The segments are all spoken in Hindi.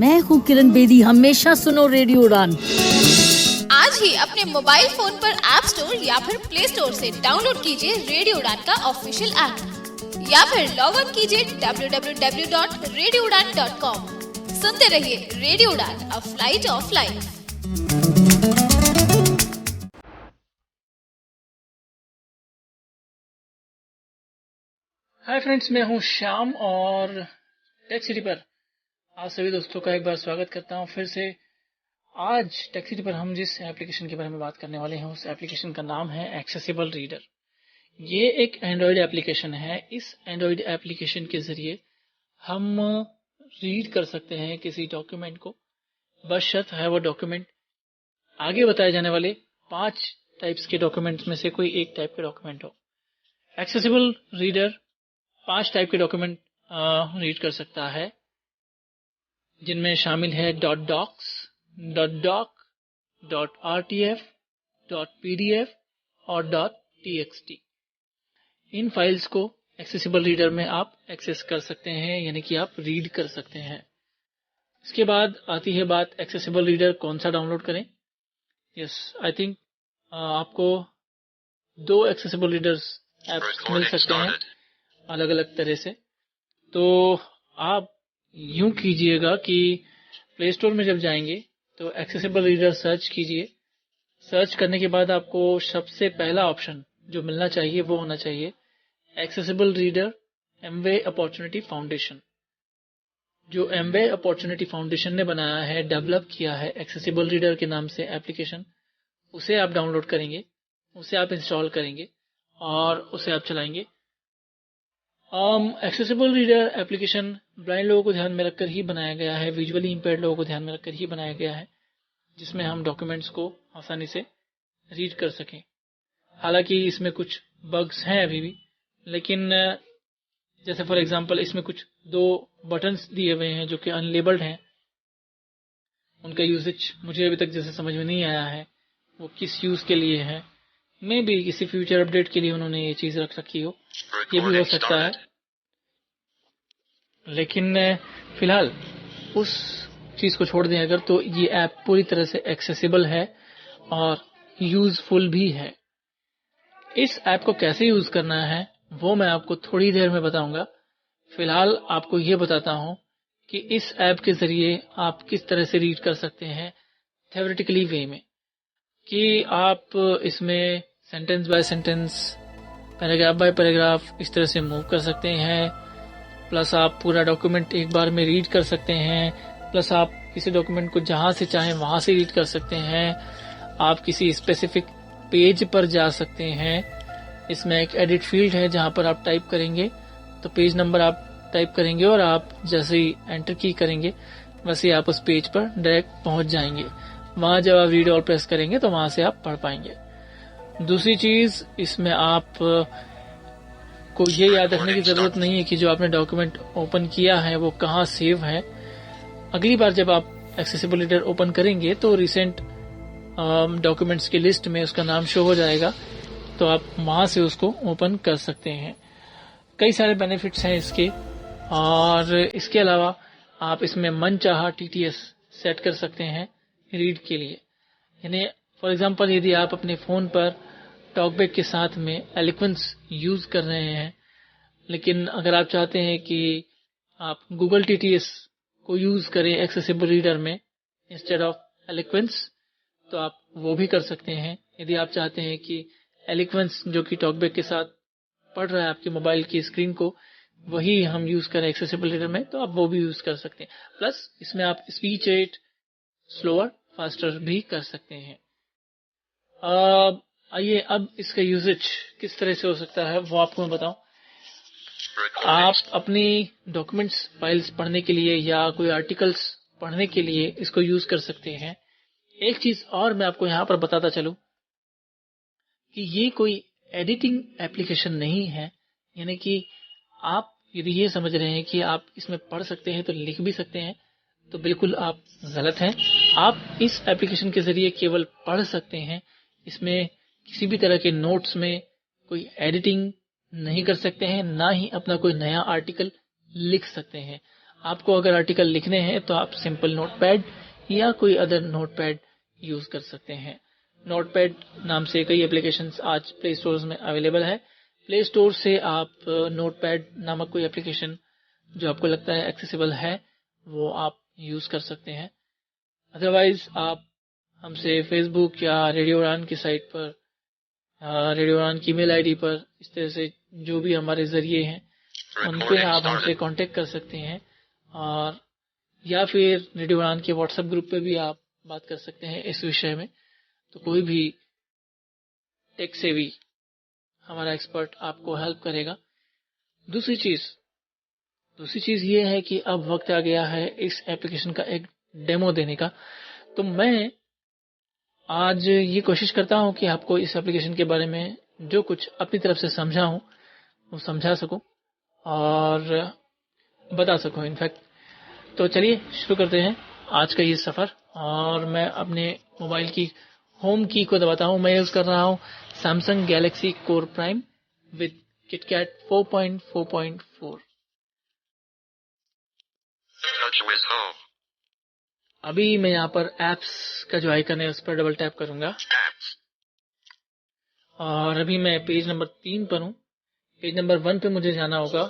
मैं हूँ किरण बेदी। हमेशा सुनो रेडियो उड़ान। आज ही अपने मोबाइल फोन पर ऐप स्टोर या फिर प्ले स्टोर से डाउनलोड कीजिए रेडियो उड़ान का ऑफिशियल ऐप या फिर लॉग इन कीजिए www.radioudan.com। सुनते रहिए रेडियो उड़ान, a flight of life. Hi friends, मैं हूं श्याम और टेक सिटी पर आप सभी दोस्तों का एक बार स्वागत करता हूं फिर से। आज टेक सिटी पर हम जिस एप्लीकेशन के बारे में बात करने वाले हैं उस एप्लीकेशन का नाम है एक्सेसिबल रीडर। ये एक एंड्रॉयड एप्लीकेशन है। इस एंड्रॉयड एप्लीकेशन के जरिए हम रीड कर सकते हैं किसी डॉक्यूमेंट को, बशर्त है वो डॉक्यूमेंट आगे बताए जाने वाले 5 टाइप्स के डॉक्यूमेंट्स में से कोई एक टाइप का डॉक्यूमेंट हो। एक्सेसिबल रीडर 5 टाइप के डॉक्यूमेंट रीड कर सकता है, जिनमें शामिल है .docs, .doc, .rtf, .pdf और .txt। इन फाइल्स को एक्सेसिबल रीडर में आप एक्सेस कर सकते हैं, यानी कि आप रीड कर सकते हैं। इसके बाद आती है बात एक्सेसिबल रीडर कौन सा डाउनलोड करें। आई थिंक आपको 2 एक्सेसिबल रीडर्स ऐप्स मिल सकते हैं अलग अलग तरह से। तो आप यूं कीजिएगा कि प्ले स्टोर में जब जाएंगे तो एक्सेसिबल रीडर सर्च कीजिए। सर्च करने के बाद आपको सबसे पहला ऑप्शन जो मिलना चाहिए वो होना चाहिए accessible reader Amway opportunity foundation. जो एमवे अपॉर्चुनिटी फाउंडेशन ने बनाया है, डेवलप किया है एक्सेसिबल रीडर के नाम से एप्लीकेशन, उसे आप डाउनलोड करेंगे, उसे आप इंस्टॉल करेंगे और उसे आप चलाएंगे। एक्सेसिबल रीडर एप्लीकेशन ब्लाइंड लोगों को ध्यान में रखकर ही बनाया गया है, विजुअली इंपेयर्ड लोगों को ध्यान में रखकर ही बनाया गया है, जिसमें हम डॉक्यूमेंट्स को आसानी से रीड कर सकें। हालांकि इसमें कुछ बग्स हैं अभी भी, लेकिन जैसे फॉर एग्जांपल इसमें कुछ 2 बटन्स दिए हुए हैं जो कि अनलेबल्ड हैं। उनका यूजेज मुझे अभी तक जैसे समझ में नहीं आया है वो किस यूज के लिए है। मे बी किसी फ्यूचर अपडेट के लिए उन्होंने ये चीज रख रखी हो, ये भी हो सकता है। लेकिन फिलहाल उस चीज को छोड़ दें अगर, तो ये ऐप पूरी तरह से एक्सेसिबल है और यूजफुल भी है। इस ऐप को कैसे यूज करना है वो मैं आपको थोड़ी देर में बताऊंगा। फिलहाल आपको ये बताता हूं कि इस ऐप के जरिए आप किस तरह से रीड कर सकते हैं थ्योरेटिकली वे में, कि आप इसमें sentence by sentence, paragraph by paragraph इस तरह से मूव कर सकते हैं। प्लस आप पूरा डॉक्यूमेंट एक बार में रीड कर सकते हैं। प्लस आप किसी डॉक्यूमेंट को जहां से चाहें वहां से रीड कर सकते हैं। आप किसी स्पेसिफिक पेज पर जा सकते हैं। इसमें एक एडिट फील्ड है जहां पर आप टाइप करेंगे तो पेज नंबर आप टाइप करेंगे और आप जैसे ही एंटर की करेंगे वैसे ही आप उस पेज पर डायरेक्ट पहुंच जाएंगे। वहां जब आप रीड ऑल प्रेस करेंगे तो वहां से आप पढ़ पाएंगे। दूसरी चीज, इसमें आप को ये याद रखने की जरूरत नहीं है कि जो आपने डॉक्यूमेंट ओपन किया है वो कहाँ सेव है। अगली बार जब आप एक्सेसिबल रीडर ओपन करेंगे तो रिसेंट डॉक्यूमेंट्स की लिस्ट में उसका नाम शो हो जाएगा, तो आप वहां से उसको ओपन कर सकते हैं। कई सारे बेनिफिट्स हैं इसके, और इसके अलावा आप इसमें मनचाहा TTS सेट कर सकते हैं रीड के लिए। यानी फॉर एग्जांपल यदि आप अपने फोन पर टॉकबैक के साथ में एलोक्वेंस यूज कर रहे हैं, लेकिन अगर आप चाहते हैं कि आप गूगल TTS को यूज करें एक्सेसिबल रीडर में इंस्टेड ऑफ एलोक्वेंस, तो आप वो भी कर सकते हैं। यदि आप चाहते हैं कि एलोक्वेंस जो कि टॉकबैक के साथ पढ़ रहा है आपके मोबाइल की स्क्रीन को, वही हम यूज करें एक्सेसिबल रीडर में, तो आप वो भी यूज कर सकते हैं। प्लस इसमें आप स्पीच रेट स्लोअर फास्टर भी कर सकते हैं। आइए अब इसका यूजेज किस तरह से हो सकता है वो आपको मैं बताऊं। आप अपनी डॉक्यूमेंट्स फाइल्स पढ़ने के लिए या कोई आर्टिकल्स पढ़ने के लिए इसको यूज कर सकते हैं। एक चीज और मैं आपको यहां पर बताता चलूं कि ये कोई एडिटिंग एप्लीकेशन नहीं है। यानी कि आप यदि ये समझ रहे हैं कि आप इसमें पढ़ सकते हैं तो लिख भी सकते हैं, तो बिल्कुल आप गलत हैं। आप इस एप्लीकेशन के जरिए केवल पढ़ सकते हैं। इसमें किसी भी तरह के नोट्स में कोई एडिटिंग नहीं कर सकते हैं, ना ही अपना कोई नया आर्टिकल लिख सकते हैं। आपको अगर आर्टिकल लिखने हैं तो आप सिंपल नोटपैड या कोई अदर नोटपैड यूज कर सकते हैं। नोटपैड नाम से कई एप्लीकेशंस आज प्ले स्टोर में अवेलेबल है। प्ले स्टोर से आप नोटपैड नामक कोई एप्लीकेशन जो आपको लगता है एक्सेसिबल है वो आप यूज कर सकते हैं। अदरवाइज आप हमसे फेसबुक या रेडियो उड़ान की साइट पर, रेडियो उड़ान की मेल आईडी पर, इस तरह से जो भी हमारे जरिए हैं उन पे आप हमसे कांटेक्ट कर सकते हैं, और या फिर रेडियो उड़ान के व्हाट्सएप ग्रुप पे भी आप बात कर सकते हैं इस विषय में। तो कोई भी टेक सेवी हमारा एक्सपर्ट आपको हेल्प करेगा। दूसरी चीज ये है कि अब वक्त आ गया है इस एप्लीकेशन का एक डेमो देने का। तो मैं आज ये कोशिश करता हूं कि आपको इस एप्लीकेशन के बारे में जो कुछ अपनी तरफ से समझा हूं वो समझा सकूं और बता सकूं इनफैक्ट। तो चलिए शुरू करते हैं आज का ये सफर। और मैं अपने मोबाइल की होम की को दबाता हूं। मैं यूज कर रहा हूं Samsung Galaxy core prime with KitKat 4.4.4। अभी मैं यहाँ पर एप्स का जो आइकन है उस पर डबल टैप करूंगा और अभी मैं पेज नंबर 3 पर हूँ। पेज नंबर 1 पे मुझे जाना होगा,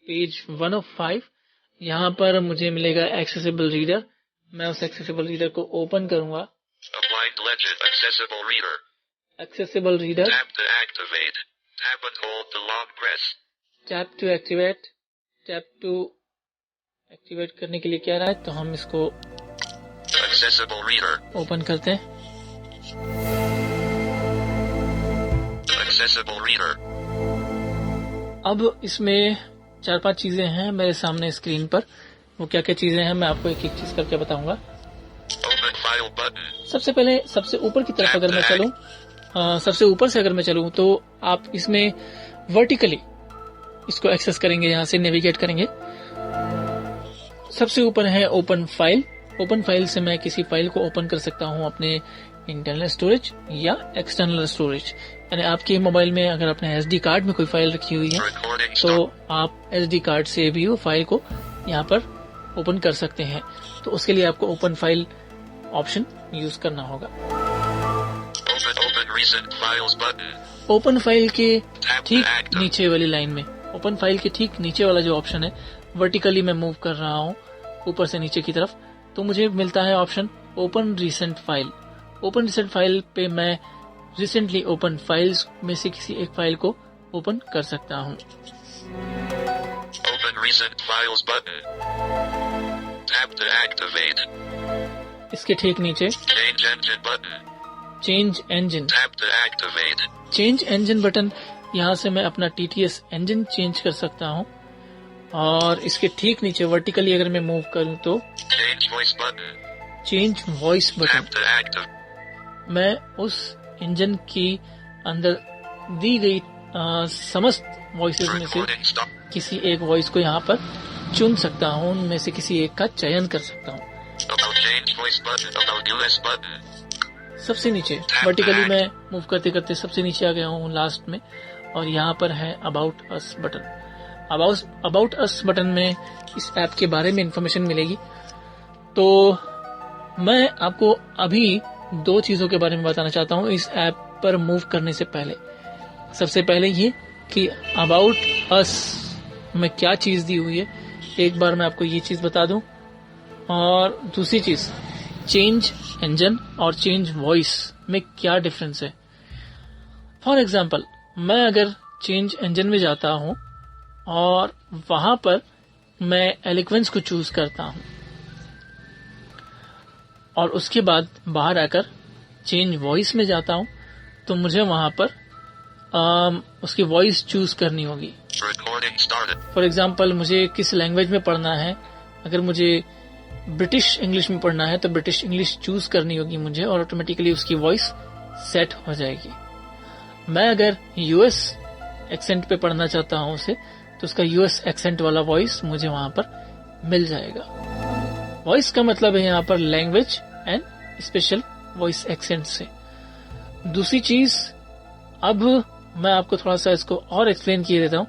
पेज 105। यहाँ पर मुझे मिलेगा एक्सेसिबल रीडर। मैं उस एक्सेसिबल रीडर को ओपन करूंगा। Accessible reader, tap to activate. Tap to activate करने के लिए क्या रहा है तो हम इसको ओपन करते हैं। अब इसमें 4-5 चीजें हैं मेरे सामने स्क्रीन पर। वो क्या क्या चीजें हैं मैं आपको एक एक चीज करके बताऊंगा। सबसे पहले सबसे ऊपर की तरफ अगर मैं चलूं, सबसे ऊपर से अगर मैं चलूं तो आप इसमें वर्टिकली इसको एक्सेस करेंगे, यहाँ से नेविगेट करेंगे। सबसे ऊपर है ओपन फाइल। ओपन फाइल से मैं किसी फाइल को ओपन कर सकता हूँ अपने इंटरनल स्टोरेज या एक्सटर्नल स्टोरेज। यानी आपके मोबाइल में अगर अपने SD कार्ड में कोई फाइल रखी हुई है तो आप SD कार्ड से भी वो फाइल को यहाँ पर ओपन कर सकते हैं। तो उसके लिए आपको ओपन फाइल ऑप्शन यूज करना होगा। ओपन फाइल के ठीक नीचे वाली लाइन में, ओपन फाइल के ठीक नीचे वाला जो ऑप्शन है, वर्टिकली मैं मूव कर रहा हूँ ऊपर से नीचे की तरफ, तो मुझे मिलता है option open recent file. Open recent file पे मैं रिसेंटली ओपन फाइल्स में से किसी एक फाइल को ओपन कर सकता हूँ। इसके ठीक नीचे change engine. Change engine button, यहाँ से मैं अपना TTS इंजन चेंज कर सकता हूँ। और इसके ठीक नीचे वर्टिकली अगर मैं मूव करूँ तो चेंज वॉइस बटन। मैं उस इंजन की अंदर दी गई समस्त वॉइसेस में से किसी एक वॉइस को यहाँ पर चुन सकता हूँ, उनमें से किसी एक का चयन कर सकता हूँ। सबसे नीचे वर्टिकली मैं मूव करते करते सबसे नीचे आ गया हूँ लास्ट में, और यहाँ पर है about us button. About us button में इस ऐप के बारे में इंफॉर्मेशन मिलेगी। तो मैं आपको अभी 2 चीजों के बारे में बताना चाहता हूँ इस ऐप पर मूव करने से पहले। सबसे पहले ये कि अबाउट अस में क्या चीज दी हुई है, एक बार मैं आपको ये चीज बता दूं। और दूसरी चीज, चेंज इंजन और चेंज वॉइस में क्या डिफरेंस है। फॉर एग्जाम्पल, मैं अगर चेंज इंजन में जाता हूं और वहां पर मैं एलिक्वेंस को चूज करता हूं और उसके बाद बाहर आकर चेंज वॉइस में जाता हूं, तो मुझे वहां पर उसकी वॉइस चूज करनी होगी। फॉर एग्जाम्पल, मुझे किस लैंग्वेज में पढ़ना है, अगर मुझे ब्रिटिश इंग्लिश में पढ़ना है तो ब्रिटिश इंग्लिश चूज करनी होगी मुझे, और ऑटोमेटिकली उसकी वॉइस सेट हो जाएगी। मैं अगर यूएस एक्सेंट पे पढ़ना चाहता हूं उसे, तो उसका यूएस एक्सेंट वाला वॉइस मुझे वहां पर मिल जाएगा। वॉइस का मतलब है यहाँ पर language and special voice accent से। दूसरी चीज, अब मैं आपको थोड़ा सा इसको और एक्सप्लेन किए देता हूँ।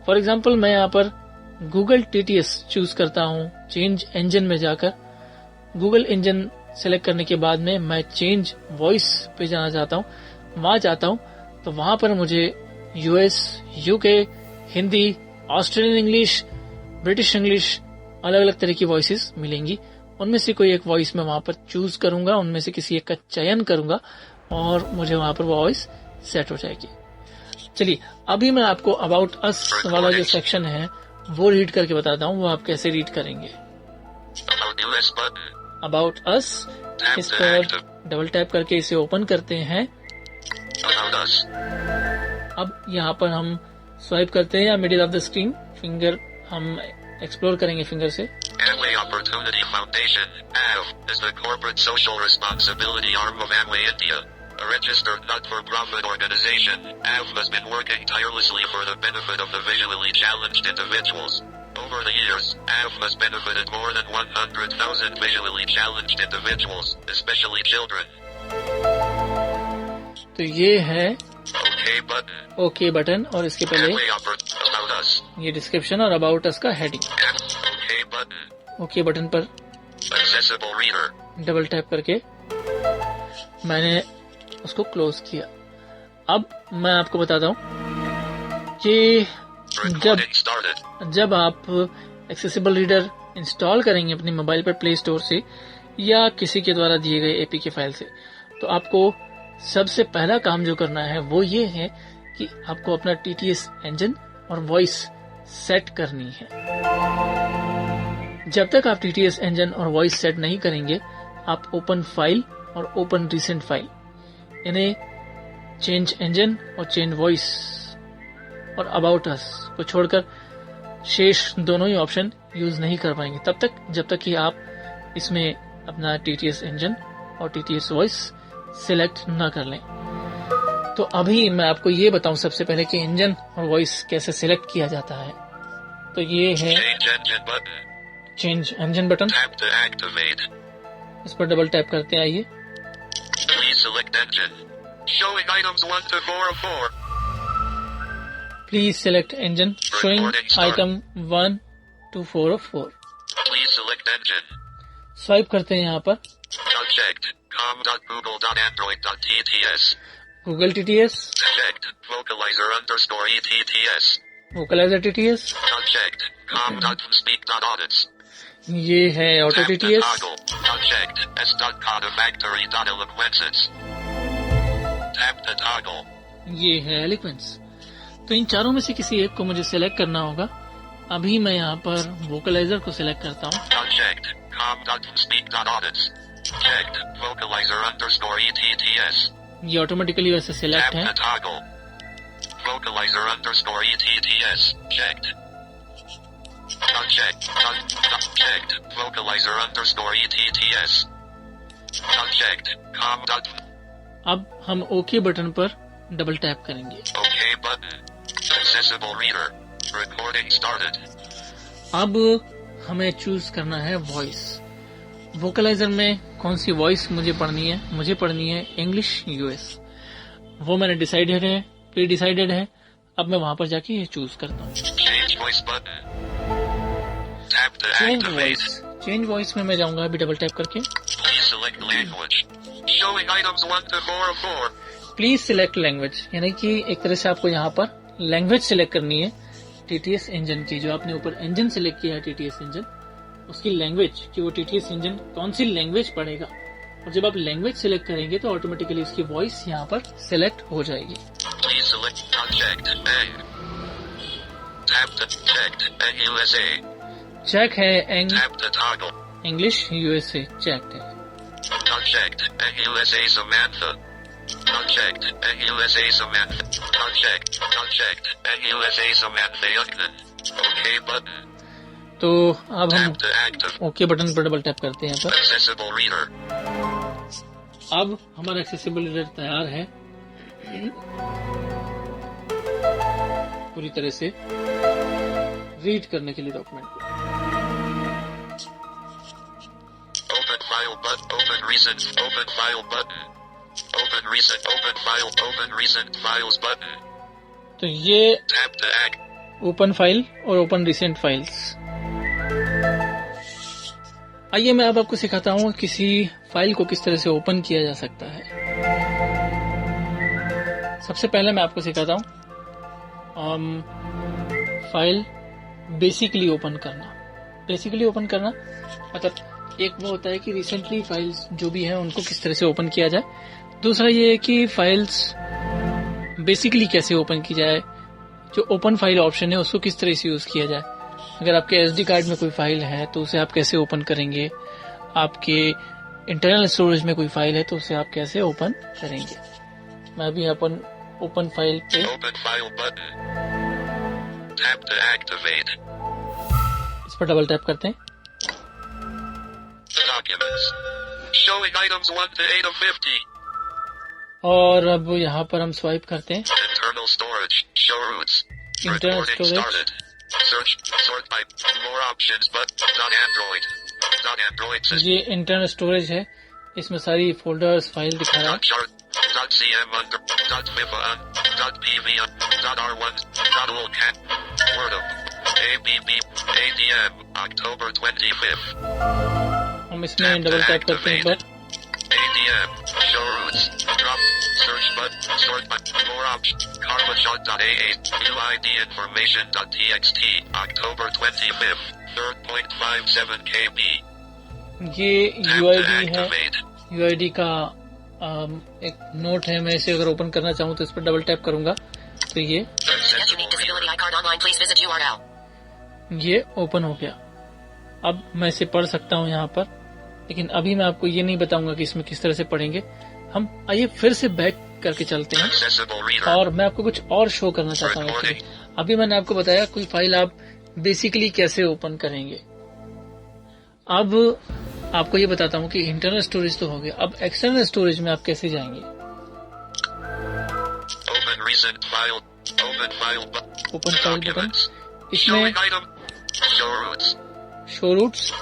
फॉर एग्जाम्पल, मैं यहाँ पर गूगल TTS चूज करता हूँ। चेंज इंजन में जाकर गूगल इंजन सेलेक्ट करने के बाद में मैं चेंज वॉइस पे जाना चाहता हूँ। वहां जाता हूँ तो वहां पर मुझे US, UK, Hindi, Australian English, British English, अलग अलग तरह की वॉइसेस मिलेंगी। उनमें से कोई एक वॉइस मैं वहां पर चूज करूंगा, उनमें से किसी एक का चयन करूंगा और मुझे वहां पर वो वॉइस सेट हो जाएगी। चलिए अभी मैं आपको अबाउट अस वाला जो सेक्शन है वो रीड करके बताता हूँ। वो आप कैसे रीड करेंगे। अबाउट अस, इस पर डबल टैप करके इसे ओपन करते हैं। अब यहाँ पर हम स्वाइप करते हैं या middle of the screen finger हम एक्सप्लोर करेंगे फिंगर से। Amway Opportunity Foundation, AV, is the corporate social responsibility arm of Amway India. A registered not-for-profit organization, AV has been working tirelessly for the benefit of the visually challenged individuals. Over the years, AV has benefited more than 100,000 visually challenged individuals, especially children. तो ये है OK button. ओके बटन और इसके पहले Amway About Us. ये डिस्क्रिप्शन और अबाउट अस का heading. OK button. Okay button पर Accessible reader. डबल टैप करके मैंने उसको क्लोज किया। अब मैं आपको बताता हूँ कि Recording started. जब आप एक्सेसिबल रीडर इंस्टॉल करेंगे अपने मोबाइल पर प्ले स्टोर से या किसी के द्वारा दिए गए APK फाइल से, तो आपको सबसे पहला काम जो करना है वो ये है कि आपको अपना TTS इंजन और वॉइस सेट करनी है। जब तक आप TTS इंजन और वॉइस सेट नहीं करेंगे, आप ओपन फाइल और ओपन रिसेंट फाइल, इन्हें चेंज इंजन और चेंज वॉइस और अबाउट अस को छोड़कर शेष दोनों ही ऑप्शन यूज नहीं कर पाएंगे तब तक जब तक कि आप इसमें अपना TTS इंजन और TTS वॉइस सिलेक्ट न कर लें। तो अभी मैं आपको ये बताऊं सबसे पहले कि इंजन और वॉइस कैसे सिलेक्ट किया जाता है। तो ये है Change engine button. Change engine button, Tap to activate. इस पर डबल टैप करते हैं। आइए, Please select engine. Showing items 1 to 4 of 4. Please select engine showing item 1 to 4 of 4। Please select engine. Swipe करते हैं यहाँ पर Unchecked. com.google.android.tts. Google TTS, Checked. Vocalizer underscore ETTS. Vocaliser TTS, Unchecked. com.speak.audits. ये है auto Tap to TTS, toggle. Unchecked. s.codifactory.eloquences. Tap to toggle. ये है एलिक्वेंस। तो इन चारों में से किसी एक को मुझे सिलेक्ट करना होगा। अभी मैं यहाँ पर वोकलाइजर को सिलेक्ट करता हूँ। Unchecked. com.speak.audits. Checked. Vocalizer underscore ETTS. ये ऑटोमेटिकली वैसे सिलेक्ट Tap है। to toggle. Vocalizer underscore ETTS. Checked. Unchecked. Unchecked. Vocalizer underscore ETTS. Unchecked. अब हम ओके बटन पर डबल टैप करेंगे। OK button. Accessible reader. Recording started. अब हमें चूज करना है वॉइस। वोकलाइजर में कौन सी वॉइस मुझे पढ़नी है? मुझे पढ़नी है इंग्लिश US। वो मैंने डिसाइडेड है, प्री डिसाइडेड है। अब मैं वहां पर जाके ये चूज करता हूँ। Change voice button. Tap to change activate. Voice, change voice में मैं जाऊंगा अभी डबल टैप करके। Please select language. Showing items 1 to 4 of 4. Please select language, यानी कि एक तरह से आपको यहाँ पर लैंग्वेज सिलेक्ट करनी है TTS इंजन की। जो आपने ऊपर इंजन सिलेक्ट किया है TTS इंजन, उसकी लैंग्वेज कि वो TTS इंजन कौन सी लैंग्वेज पढ़ेगा। और जब आप लैंग्वेज सिलेक्ट करेंगे तो ऑटोमेटिकली इसकी वॉइस यहाँ पर सिलेक्ट हो जाएगी। Please select unchecked. A. Tap to checked. USA. Check है एंग Tap to toggle. English USA check है। Unchecked. USA Samantha. Unchecked. USA Samantha. Unchecked. Unchecked. USA Samantha Yuknan. OK button. तो अब हम Tap to active. Okay button पर डबल टैप करते हैं यहाँ पर। Accessible reader. अब हमारा एक्सेसिबल रीडर तैयार है पूरी तरह से रीड करने के लिए डॉक्यूमेंट को। Open file button. Open recent. Open file button. Open recent. Open file. Open recent files button. तो ये Tap to act. Open file और ओपन रिसेंट फाइल्स। आइए मैं अब आपको सिखाता हूँ किसी फाइल को किस तरह से ओपन किया जा सकता है। सबसे पहले मैं आपको सिखाता हूँ फाइल बेसिकली ओपन करना। बेसिकली ओपन करना मतलब एक वो होता है कि रिसेंटली फाइल्स जो भी हैं उनको किस तरह से ओपन किया जाए। दूसरा ये है कि फाइल्स बेसिकली कैसे ओपन की जाए, जो ओपन फाइल ऑप्शन है उसको किस तरह से यूज किया जाए। अगर आपके एसडी कार्ड में कोई फाइल है तो उसे आप कैसे ओपन करेंगे, आपके इंटरनल स्टोरेज में कोई फाइल है तो उसे आप कैसे ओपन करेंगे। मैं अभी ओपन फाइल पे इस पर डबल टैप करते हैं और अब यहाँ पर हम स्वाइप करते हैं इंटरनल स्टोरेज। ये इंटरनल स्टोरेज है, इसमें सारी फोल्डर्स फाइल दिखा रहा है। हम इसमें डबल टैप करते हैं एक बार। ये यूआईडी है, यूआईडी का एक नोट है। मैं इसे अगर ओपन करना चाहूँ तो इस पर डबल टैप करूंगा तो ये ओपन हो गया। अब मैं इसे पढ़ सकता हूँ यहाँ पर, लेकिन अभी मैं आपको ये नहीं बताऊंगा कि इसमें किस तरह से पढ़ेंगे। हम आइए फिर से बैक करके चलते हैं और मैं आपको कुछ और शो करना चाहता हूँ। अभी मैंने आपको बताया कोई फाइल आप बेसिकली कैसे ओपन करेंगे। अब आपको ये बताता हूँ कि इंटरनल स्टोरेज तो हो गया, अब एक्सटर्नल स्टोरेज में आप कैसे जाएंगे। ओपन फाइल बटन, इसमें शो रूट्स,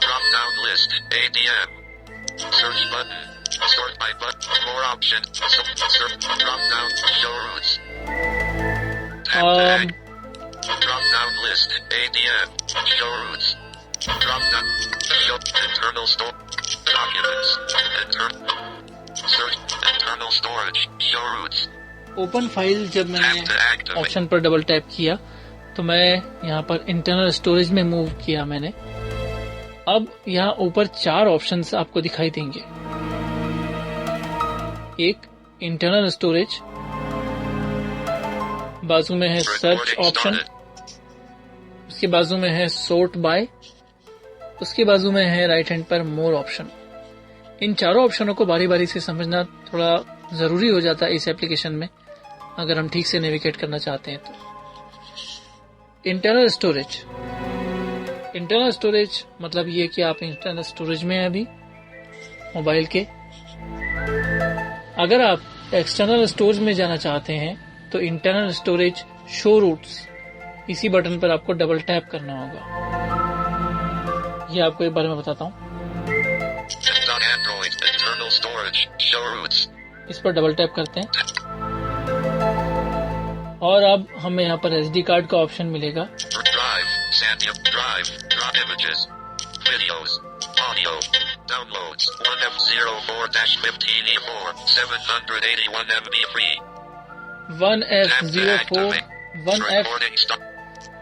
ओपन फाइल जब मैंने ऑप्शन पर डबल टैप किया तो मैं यहाँ पर इंटरनल स्टोरेज में मूव किया मैंने। अब यहाँ ऊपर 4 ऑप्शंस आपको दिखाई देंगे। एक इंटरनल स्टोरेज, बाजू में है सर्च ऑप्शन, उसके बाजू में है सोर्ट बाय, उसके बाजू में है राइट हैंड पर मोर ऑप्शन। इन चारों ऑप्शनों को बारी बारी से समझना थोड़ा जरूरी हो जाता है इस एप्लीकेशन में, अगर हम ठीक से नेविगेट करना चाहते हैं तो। इंटरनल स्टोरेज, इंटरनल स्टोरेज मतलब ये कि आप इंटरनल स्टोरेज में हैं अभी मोबाइल के। अगर आप एक्सटर्नल स्टोरेज में जाना चाहते हैं तो इंटरनल स्टोरेज शो रूट्स, इसी बटन पर आपको डबल टैप करना होगा। ये आपको एक बार मैं बताता हूँ। इस पर डबल टैप करते हैं और अब हमें यहाँ पर एसडी कार्ड का ऑप्शन मिलेगा।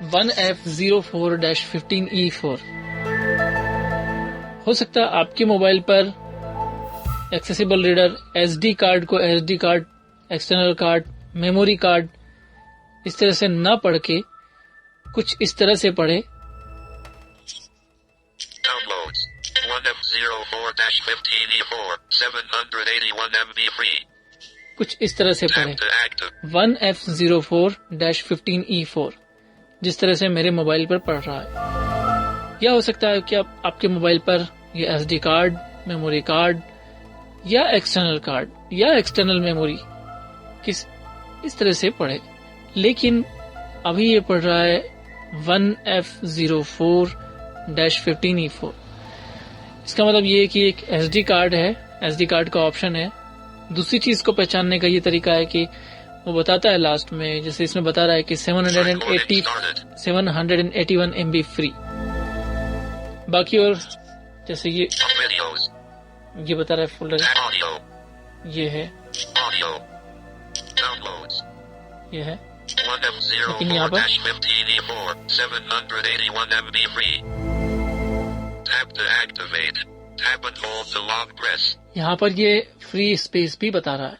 वन F04-15E4 हो सकता है आपके मोबाइल पर एक्सेसिबल रीडर एसडी कार्ड को SD card, external card, memory card इस तरह से न पढ़ के कुछ इस तरह से पढ़े। कुछ इस तरह से पढ़े 1F04-15E4 जिस तरह से मेरे मोबाइल पर पढ़ रहा है। या हो सकता है कि आपके मोबाइल पर ये एसडी कार्ड, मेमोरी कार्ड या एक्सटर्नल कार्ड या एक्सटर्नल मेमोरी किस इस तरह से पढ़े, लेकिन अभी ये पढ़ रहा है 1F04-15E4। इसका मतलब ये है कि एक एसडी कार्ड है, एसडी कार्ड का ऑप्शन है। दूसरी चीज को पहचानने का ये तरीका है कि वो बताता है लास्ट में, जैसे इसमें बता रहा है कि 781 MB फ्री। बाकी और जैसे ये Videos. बता रहा है फोल्डर Audio. ये है, Audio. Downloads. ये है। 1F04-15D4, 781 MB free. Tap to activate. Tap and hold to long press. यहाँ पर ये फ्री स्पेस भी बता रहा है।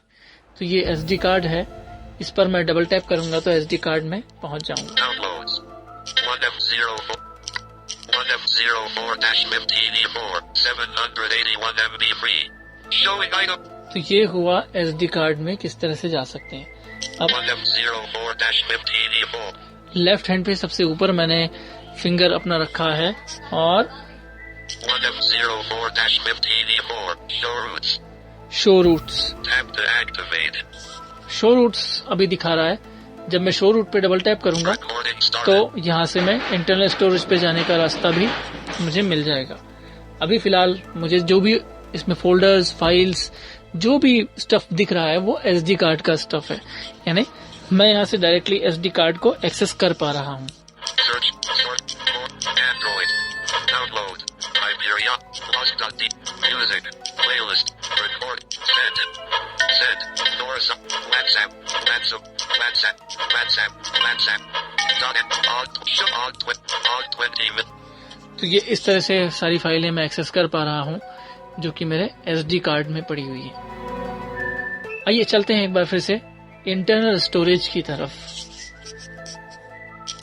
तो ये SD कार्ड है, इस पर मैं डबल टैप करूंगा तो SD कार्ड में पहुंच जाऊंगा। Downloads. 1F04-15D4, 781 MB free. Showing item. तो ये हुआ SD कार्ड में किस तरह से जा सकते हैं। अब 1F04-15D4. लेफ्ट हैंड पे सबसे ऊपर मैंने फिंगर अपना रखा है और 1F04-15D4. Show routes. Show routes, Tap to activate. Show routes अभी दिखा रहा है। जब मैं शो रूट पे डबल टैप करूंगा Recording started. तो यहाँ से मैं इंटरनल स्टोरेज पे जाने का रास्ता भी मुझे मिल जाएगा। अभी फिलहाल मुझे जो भी इसमें फोल्डर्स, फाइल्स, जो भी स्टफ दिख रहा है वो SD कार्ड का स्टफ है, यानी मैं यहाँ से डायरेक्टली SD कार्ड को एक्सेस कर पा रहा हूँ। Search. Sort. For. Android. Download. Iberia. Lost.d. Music. Playlist. Record. Send. Send. Doors. WhatsApp. WhatsApp. WhatsApp. WhatsApp. WhatsApp. Dot. Odd. Show. Odd. 20 minutes. तो ये इस तरह से सारी फाइलें मैं एक्सेस कर पा रहा हूँ जो कि मेरे SD कार्ड में पड़ी हुई है। आइए चलते हैं एक बार फिर से इंटरनल स्टोरेज की तरफ।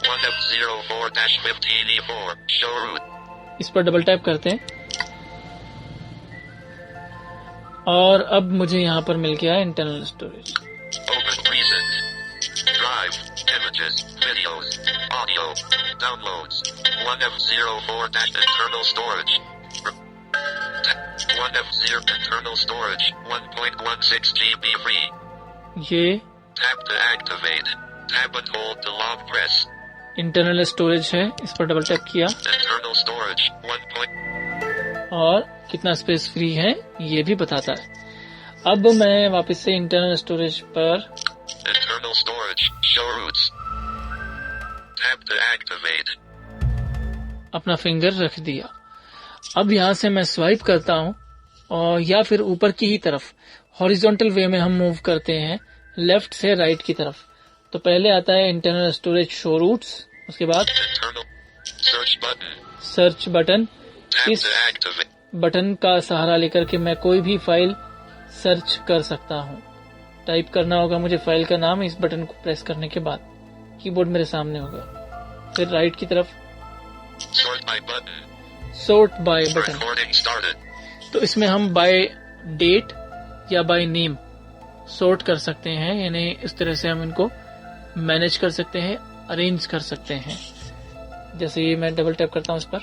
1F04-15D4. Show route. इस पर डबल टैप करते हैं और अब मुझे यहाँ पर मिल गया है internal storage. Open recent. Drive. Images. Videos. Audio. Downloads. 1F04-internal storage. 1F0 internal storage. 1.16 GB free. ये Tap to activate. Tap and hold to long press. Internal storage है, इस पर डबल टैप किया Internal storage. 1. और कितना स्पेस फ्री है ये भी बताता है। अब मैं वापस से इंटरनल स्टोरेज पर Internal storage. Show routes. Tap to activate. अपना फिंगर रख दिया। अब यहाँ से मैं स्वाइप करता हूँ और या फिर ऊपर की ही तरफ हॉरिजॉन्टल वे में हम मूव करते हैं लेफ्ट से राइट की तरफ। तो पहले आता है इंटरनल स्टोरेज शो रूट्स, उसके बाद Internal search button. Search button. Tap इस to activate. बटन का सहारा लेकर के मैं कोई भी फाइल सर्च कर सकता हूँ। टाइप करना होगा मुझे फाइल का नाम, इस बटन को प्रेस करने के बाद कीबोर्ड मेरे सामने होगा। फिर राइट की तरफ Sort by button. Sort by button. Recording started. तो इसमें हम बाय डेट या बाय नेम सॉर्ट कर सकते हैं, यानी इस तरह से हम इनको मैनेज कर सकते हैं, अरेंज कर सकते हैं। जैसे ये मैं डबल टैप करता हूँ इस पर,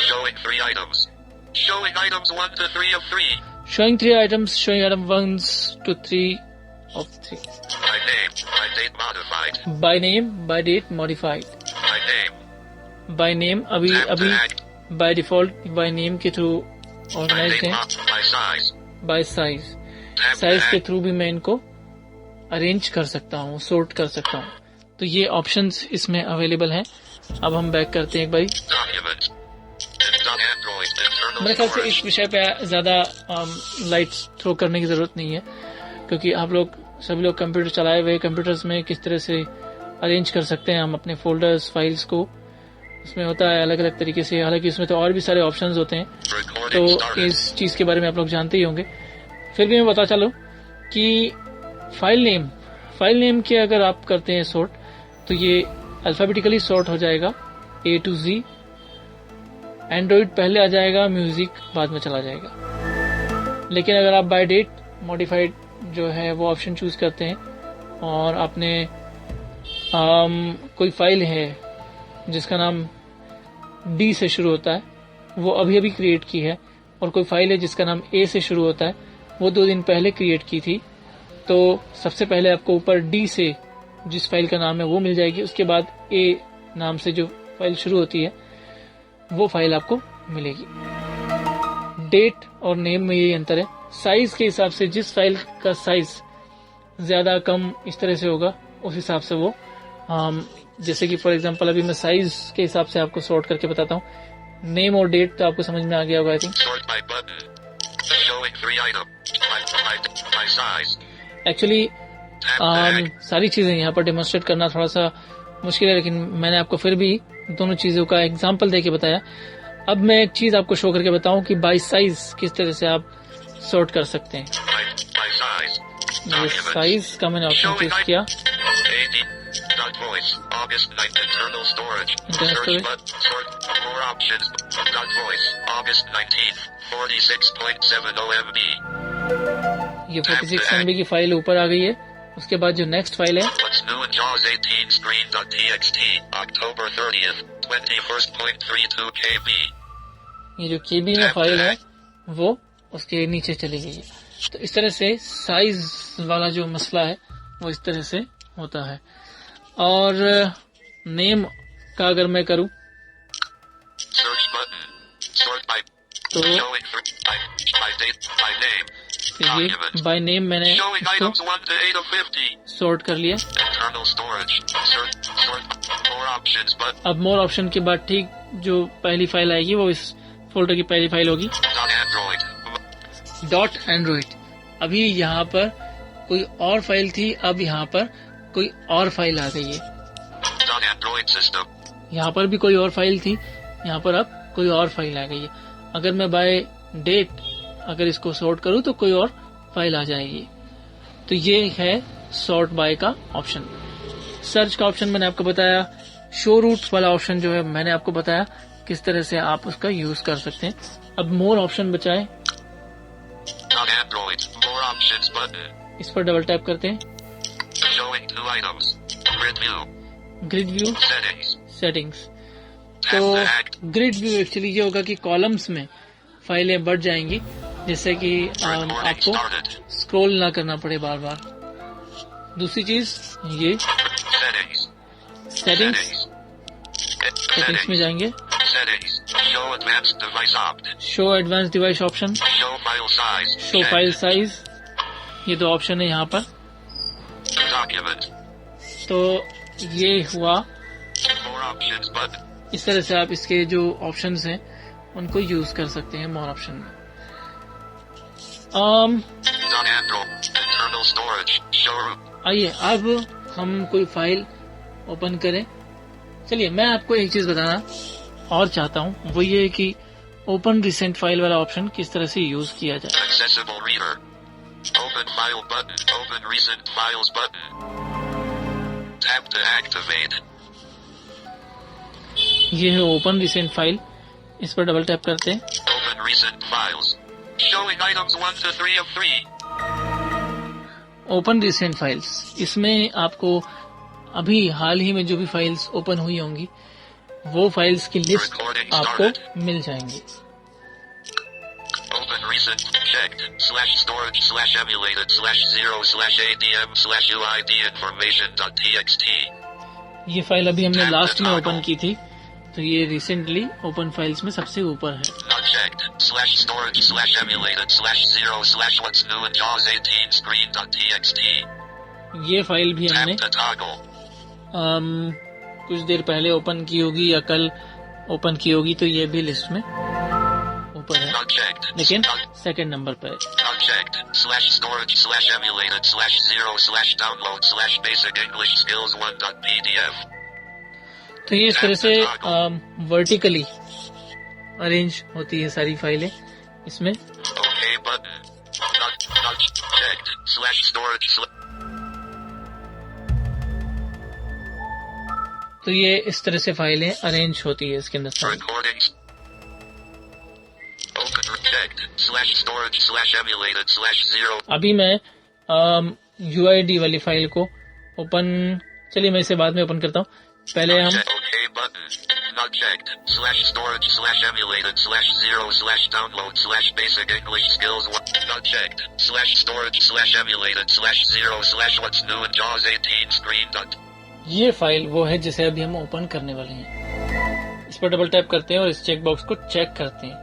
Showing 3 items. Showing items 1 to 3 of 3. Showing 3 items, showing item 1 to 3 of 3। By name. By date modified. By name, by date modified. By name. By name Tap to act. By default by name के थ्रू By ऑर्गेनाइज date है। by size. By size, Tap to size के act. थ्रू भी मैं इनको अरेंज कर सकता हूँ, सॉर्ट कर सकता हूँ। तो ये ऑप्शंस इसमें अवेलेबल हैं। अब हम बैक करते हैं एक बारी। Documents. Android. Internal मेरे ख्याल से storage. इस विषय पे ज्यादा लाइट थ्रो करने की जरूरत नहीं है, क्योंकि आप लोग सभी लोग कंप्यूटर चलाए हुए कंप्यूटर्स में किस तरह से अरेंज कर सकते हैं हम अपने फोल्डर्स, फाइल्स को। उसमें होता है अलग अलग तरीके से, हालांकि उसमें तो और भी सारे ऑप्शंस होते हैं, Recording तो started. इस चीज के बारे में आप लोग जानते ही होंगे। फिर भी मैं बता चलूं कि फाइल नेम के अगर आप करते हैं सॉर्ट, तो ये अल्फाबेटिकली सॉर्ट हो जाएगा A to Z। एंड्रॉइड पहले आ जाएगा, म्यूजिक बाद में चला जाएगा। लेकिन अगर आप बाय डेट मॉडिफाइड जो है वो ऑप्शन चूज करते हैं और आपने कोई फाइल है जिसका नाम D से शुरू होता है, वो अभी अभी क्रिएट की है, और कोई फाइल है जिसका नाम A से शुरू होता है, वो 2 दिन पहले क्रिएट की थी, तो सबसे पहले आपको ऊपर D से जिस फाइल का नाम है वो मिल जाएगी, उसके बाद A नाम से जो फाइल शुरू होती है वो फाइल आपको मिलेगी। डेट और नेम में यही अंतर है। साइज के हिसाब से जिस फाइल का साइज ज्यादा कम इस तरह से होगा, उस हिसाब से वो जैसे कि फॉर एग्जांपल अभी मैं साइज के हिसाब से आपको सॉर्ट करके बताता हूँ. नेम और डेट तो आपको समझ में आ गया होगा I think. Sort by button. Showing 3 item. By size. Actually Tap tag. सारी चीजें यहाँ पर डेमोन्स्ट्रेट करना थोड़ा सा मुश्किल है, लेकिन मैंने आपको फिर भी दोनों चीजों का एग्जांपल देके बताया. अब मैं एक चीज आपको शो करके बताऊं कि बाय साइज किस तरह से आप सॉर्ट कर सकते हैं. By size. ये Documents. साइज का मैंने ऑप्शन चूज किया. AD. Dot voice. August 9th. Internal storage. Internal Search storage. button. Sort. More options. Dot voice. August 19th. 46.70 MB. ये 46 MB की फाइल ऊपर आ गई है. उसके बाद जो नेक्स्ट फाइल है What's new in JAWS 18 screen.txt. October 30th. 21.32 KB. ये जो KB में फाइल है वो उसके नीचे चली गई है. तो इस तरह से साइज वाला जो मसला है वो इस तरह से होता है. और नेम का अगर मैं करूं Search button. Sort by. तो Showing by date. By name. ये बाय नेम मैंने Showing इसको items 1 to 8 of 50. सॉर्ट कर लिया. Internal storage. Sort. More options but. अब मोर ऑप्शन के बाद ठीक जो पहली फाइल आएगी वो इस फोल्डर की पहली फाइल होगी. Android. Dot Android. अभी यहाँ पर कोई और फाइल थी, अब यहाँ पर कोई और फाइल आ गई है. Android system. यहाँ पर भी कोई और फाइल थी, यहाँ पर अब कोई और फाइल आ गई है. अगर मैं बाय डेट अगर इसको सॉर्ट करूँ तो कोई और फाइल आ जाएगी. तो ये है सॉर्ट बाय का ऑप्शन. सर्च का ऑप्शन मैंने आपको बताया. शो रूट्स वाला ऑप्शन जो है मैंने आपको बताया किस तरह से आप उसका यूज कर सकते हैं. अब मोर ऑप्शन बचाए, Android. More options button. इस पर डबल टैप करते हैं. Showing 2 items. Grid view. Grid view Settings. Settings. Tap तो the act. Grid view actually ये होगा कि कॉलम्स में फाइलें बढ़ जाएंगी, जिससे कि Recording आपको started. स्क्रॉल ना करना पड़े बार बार. दूसरी चीज ये Settings. सेटिंग्स में जाएंगे. Settings. Show advanced device opt. Show advance device option, Show file size. Show checked. File size, ये दो ऑप्शन है यहाँ पर. Document. तो ये हुआ. More options button. इस तरह से आप इसके जो ऑप्शंस हैं उनको यूज कर सकते हैं मोर ऑप्शन में. Android. Internal storage. Show root. आइए अब हम कोई फाइल ओपन करें. चलिए मैं आपको एक चीज बताना और चाहता हूँ, वो ये है कि ओपन रिसेंट फाइल वाला ऑप्शन किस तरह से यूज किया जाए. Accessible reader. Open file button. Open recent files button. Tap to activate. ये है ओपन रिसेंट फाइल. इस पर डबल टैप करते हैं. Open recent files. Showing items 1 to 3 of 3. Open recent files, इसमें आपको अभी हाल ही में जो भी फाइल्स ओपन हुई होंगी वो फाइल्स की लिस्ट आपको मिल जाएंगी. Open recent checked /storage/emulated/0/adm/uid information.txt. ये फाइल अभी हमने लास्ट में ओपन की थी, तो ये रिसेंटली ओपन फाइल्स में सबसे ऊपर है. Not checked /storage/emulated/0/what's new in JAWS 18 screen.txt. ये फाइल भी हमने Tap to toggle. कुछ देर पहले ओपन की होगी या कल ओपन की होगी, तो ये भी लिस्ट में ऊपर है, Not checked. लेकिन सेकंड नंबर पर है. Not checked /storage/emulated/0/download/basic English skills 1.pdf. तो ये इस तरह से वर्टिकली अरेंज होती है सारी फाइलें इसमें. OK button. Not checked /storage. तो ये इस तरह से फाइलें अरेंज होती है इसके अंदर सारी. Recordings. Open checked /storage/emulated/0. अभी मैं UID वाली फाइल को ओपन, चलिए मैं इसे बाद में ओपन करता हूँ. पहले हम OK button. Not checked /storage/emulated/0/download/basic English skills 1. Not checked /storage/emulated/0/what's new in JAWS 18 screen. ये फाइल वो है जिसे अभी हम ओपन करने वाले हैं. इस पर डबल टैप करते हैं और इस चेक बॉक्स को चेक करते हैं.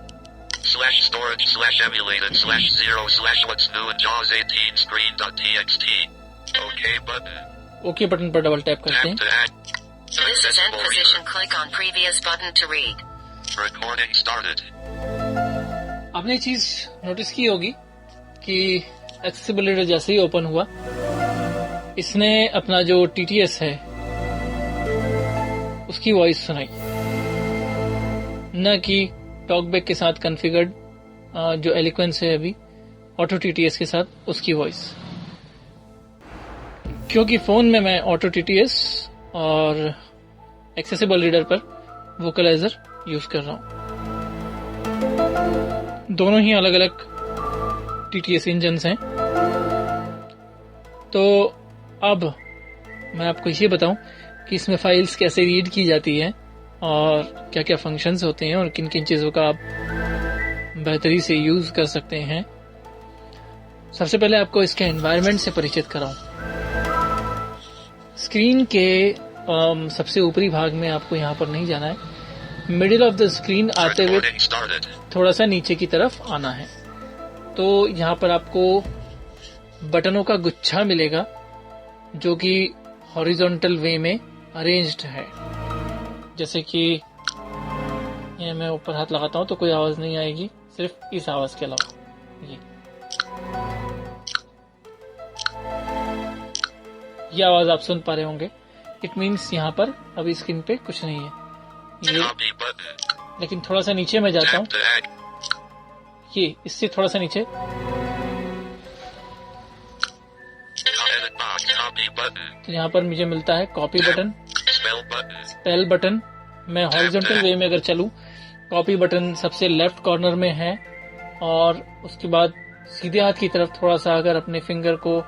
/storage/emulated/0/what's new in JAWS 18 screen.txt. OK button. Okay button पर डबल टैप करते Tap हैं। to act. This is end Accessible position. reader. Click on previous button to read. Recording started. आपने ये चीज नोटिस की होगी कि एक्सेसिबल रीडर जैसे ही ओपन हुआ, इसने अपना जो TTS है उसकी वॉइस सुनाई, न कि टॉकबैक के साथ कॉन्फ़िगर्ड जो एलिक्वेंस है अभी ऑटो TTS के साथ उसकी वॉइस। क्योंकि फोन में मैं ऑटो TTS और एक्सेसिबल रीडर पर वोकलाइजर यूज कर रहा हूं। दोनों ही अलग अलग TTS इंजन्स हैं। तो अब मैं आपको ये बताऊं कि इसमें फाइल्स कैसे रीड की जाती हैं और क्या क्या फंक्शंस होते हैं और किन किन चीज़ों का आप बेहतरी से यूज कर सकते हैं। सबसे पहले आपको इसके एनवायरनमेंट से परिचित कराऊं। स्क्रीन के सबसे ऊपरी भाग में आपको यहाँ पर नहीं जाना है, मिडिल ऑफ द स्क्रीन आते हुए Recording started. थोड़ा सा नीचे की तरफ आना है। तो यहाँ पर आपको बटनों का गुच्छा मिलेगा जो कि हॉरिजॉन्टल वे में अरेंज्ड है। जैसे कि ये मैं ऊपर हाथ लगाता हूँ तो कोई आवाज नहीं आएगी, सिर्फ इस आवाज के अलावा। ये आवाज आप सुन पा रहे होंगे। इट मीन्स यहाँ पर अभी स्क्रीन पे कुछ नहीं है ये, Copy button. लेकिन थोड़ा सा नीचे मैं जाता हूँ, Tap to act. ये इससे थोड़ा सा नीचे Edit box. Copy button. तो यहाँ पर मुझे मिलता है copy button, Spell button. Spell button. मैं हॉरिजॉन्टल वे में अगर चलूँ, कॉपी बटन सबसे लेफ्ट कॉर्नर में है और उसके बाद सीधे हाथ की तरफ थोड़ा सा अगर अपने फिंगर को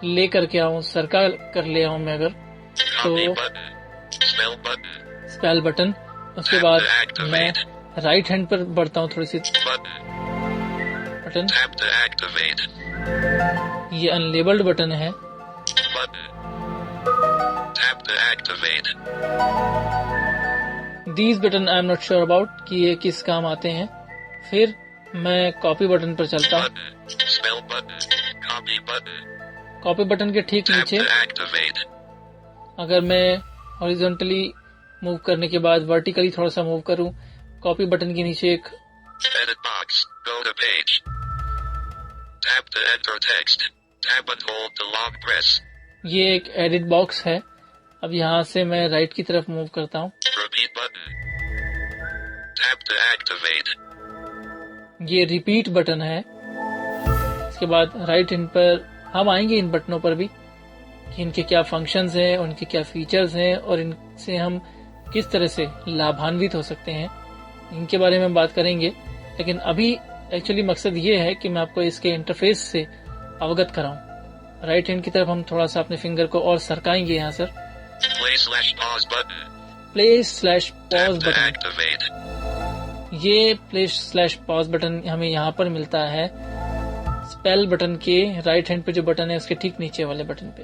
ले करके आऊँ, सर्कल कर ले आऊँ मैं अगर, Copy तो button. Spell button. Spell button. उसके बाद मैं राइट हैंड पर बढ़ता हूँ थोड़ी सी Button. Button, Tap to activate. ये अनलेबल्ड बटन है। Button. Tap to activate. These button I am not sure about कि ये किस काम आते हैं। फिर मैं कॉपी बटन पर चलता हूँ। Button. Spell button. Copy button. Copy button के ठीक Tap नीचे to activate. अगर मैं हॉरिजॉन्टली मूव करने के बाद वर्टिकली थोड़ा सा मूव करूं, कॉपी बटन के नीचे एक Edit box. Go to page. Tap to enter text. Tap and hold to long press. ये एक एडिट बॉक्स है। अब यहाँ से मैं राइट की तरफ मूव करता हूँ। Repeat button. Tap to activate. ये रिपीट बटन है। इसके बाद राइट हैंड पर हम आएंगे इन बटनों पर भी कि इनके क्या फंक्शंस हैं, उनके क्या फीचर्स हैं और इनसे हम किस तरह से लाभान्वित हो सकते हैं, इनके बारे में बात करेंगे। लेकिन अभी एक्चुअली मकसद ये है कि मैं आपको इसके इंटरफेस से अवगत कराऊं। राइट हैंड की तरफ हम थोड़ा सा अपने फिंगर को और सरकाएंगे यहाँ sir. Play/pause button. प्ले/पॉज Tap to button, activate. ये प्ले/पॉज बटन हमें यहाँ पर मिलता है स्पेल बटन के राइट हैंड पे जो बटन है उसके ठीक नीचे वाले बटन पे।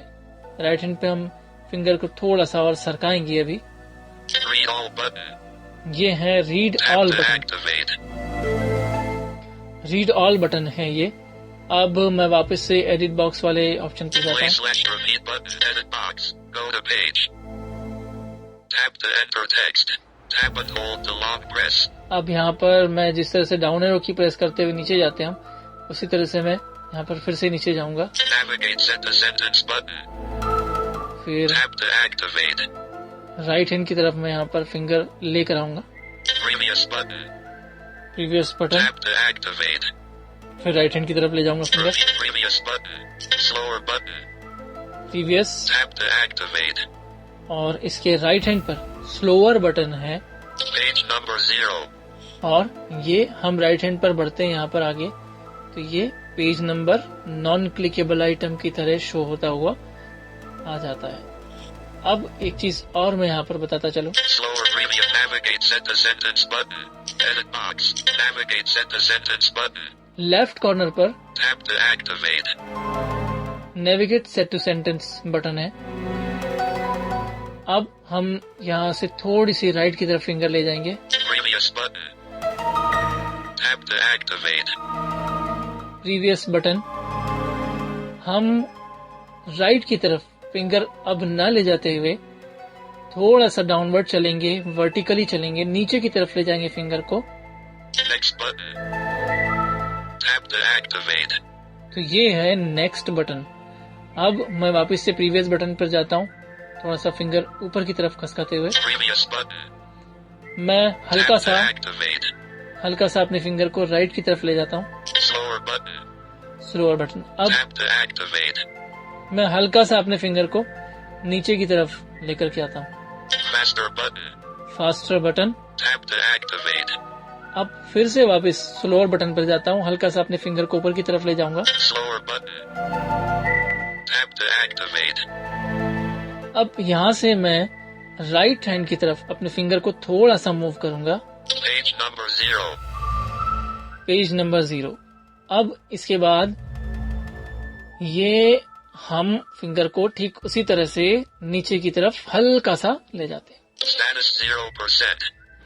राइट हैंड पे हम फिंगर को थोड़ा सा और सरकाएंगे अभी। Read all button. ये है read Tap all to button. activate. Read all button है ये। अब मैं वापस से एडिट बॉक्स वाले ऑप्शन पे जाता हूँ। Play/repeat button. Edit box. Go to page. Tap to enter text. Tap and hold to long press. अब यहाँ पर मैं जिस तरह से डाउन एरो की प्रेस करते हुए नीचे जाते हैं हम, उसी तरह से मैं यहाँ पर फिर से नीचे जाऊंगा। Navigate set to sentence button. फिर Tap to activate. Right hand की तरफ मैं यहाँ पर फिंगर लेकर आऊंगा। Previous button. Previous button, Tap to activate. फिर राइट हैंड की तरफ ले जाऊंगा finger. Repeat previous button. Slower button. Previous Tap to activate. और इसके राइट हैंड पर स्लोअर बटन है Page number 0. और ये हम राइट हैंड पर बढ़ते हैं यहाँ पर आगे तो ये page number non clickable item की तरह शो होता हुआ आ जाता है। अब एक चीज और मैं यहाँ पर बताता चलूं। Slower previous navigate set to sentence button. Edit box. Navigate set to sentence button. Left corner पर Tap to activate. Navigate set to sentence button है। अब हम यहाँ से थोड़ी सी राइट की तरफ फिंगर ले जाएंगे। Previous button. Tap to activate. Previous button, हम राइट की तरफ फिंगर अब न ले जाते हुए थोड़ा सा डाउनवर्ड चलेंगे, वर्टिकली चलेंगे, नीचे की तरफ ले जाएंगे फिंगर को। Next button. Tap to activate. तो ये है नेक्स्ट बटन। अब मैं वापस से प्रीवियस बटन पर जाता हूँ, थोड़ा सा फिंगर ऊपर की तरफ खसकाते हुए Previous button. मैं हल्का Tap to सा अपने फिंगर को राइट की तरफ ले जाता हूँ। Slower button. Slower button. अब Tap to activate. मैं हल्का सा अपने फिंगर को नीचे की तरफ लेकर के आता हूँ। Faster button. Faster button. Tap to activate. अब फिर से वापस स्लोअर बटन पर जाता हूँ, हल्का सा अपने फिंगर को ऊपर की तरफ ले जाऊंगा। Slower button. Tap to activate. अब यहाँ से मैं राइट हैंड की तरफ अपने फिंगर को थोड़ा सा मूव करूंगा। Page number 0. Page number 0। अब इसके बाद ये हम फिंगर को ठीक उसी तरह से नीचे की तरफ हल्का सा ले जाते हैं। Status 0%.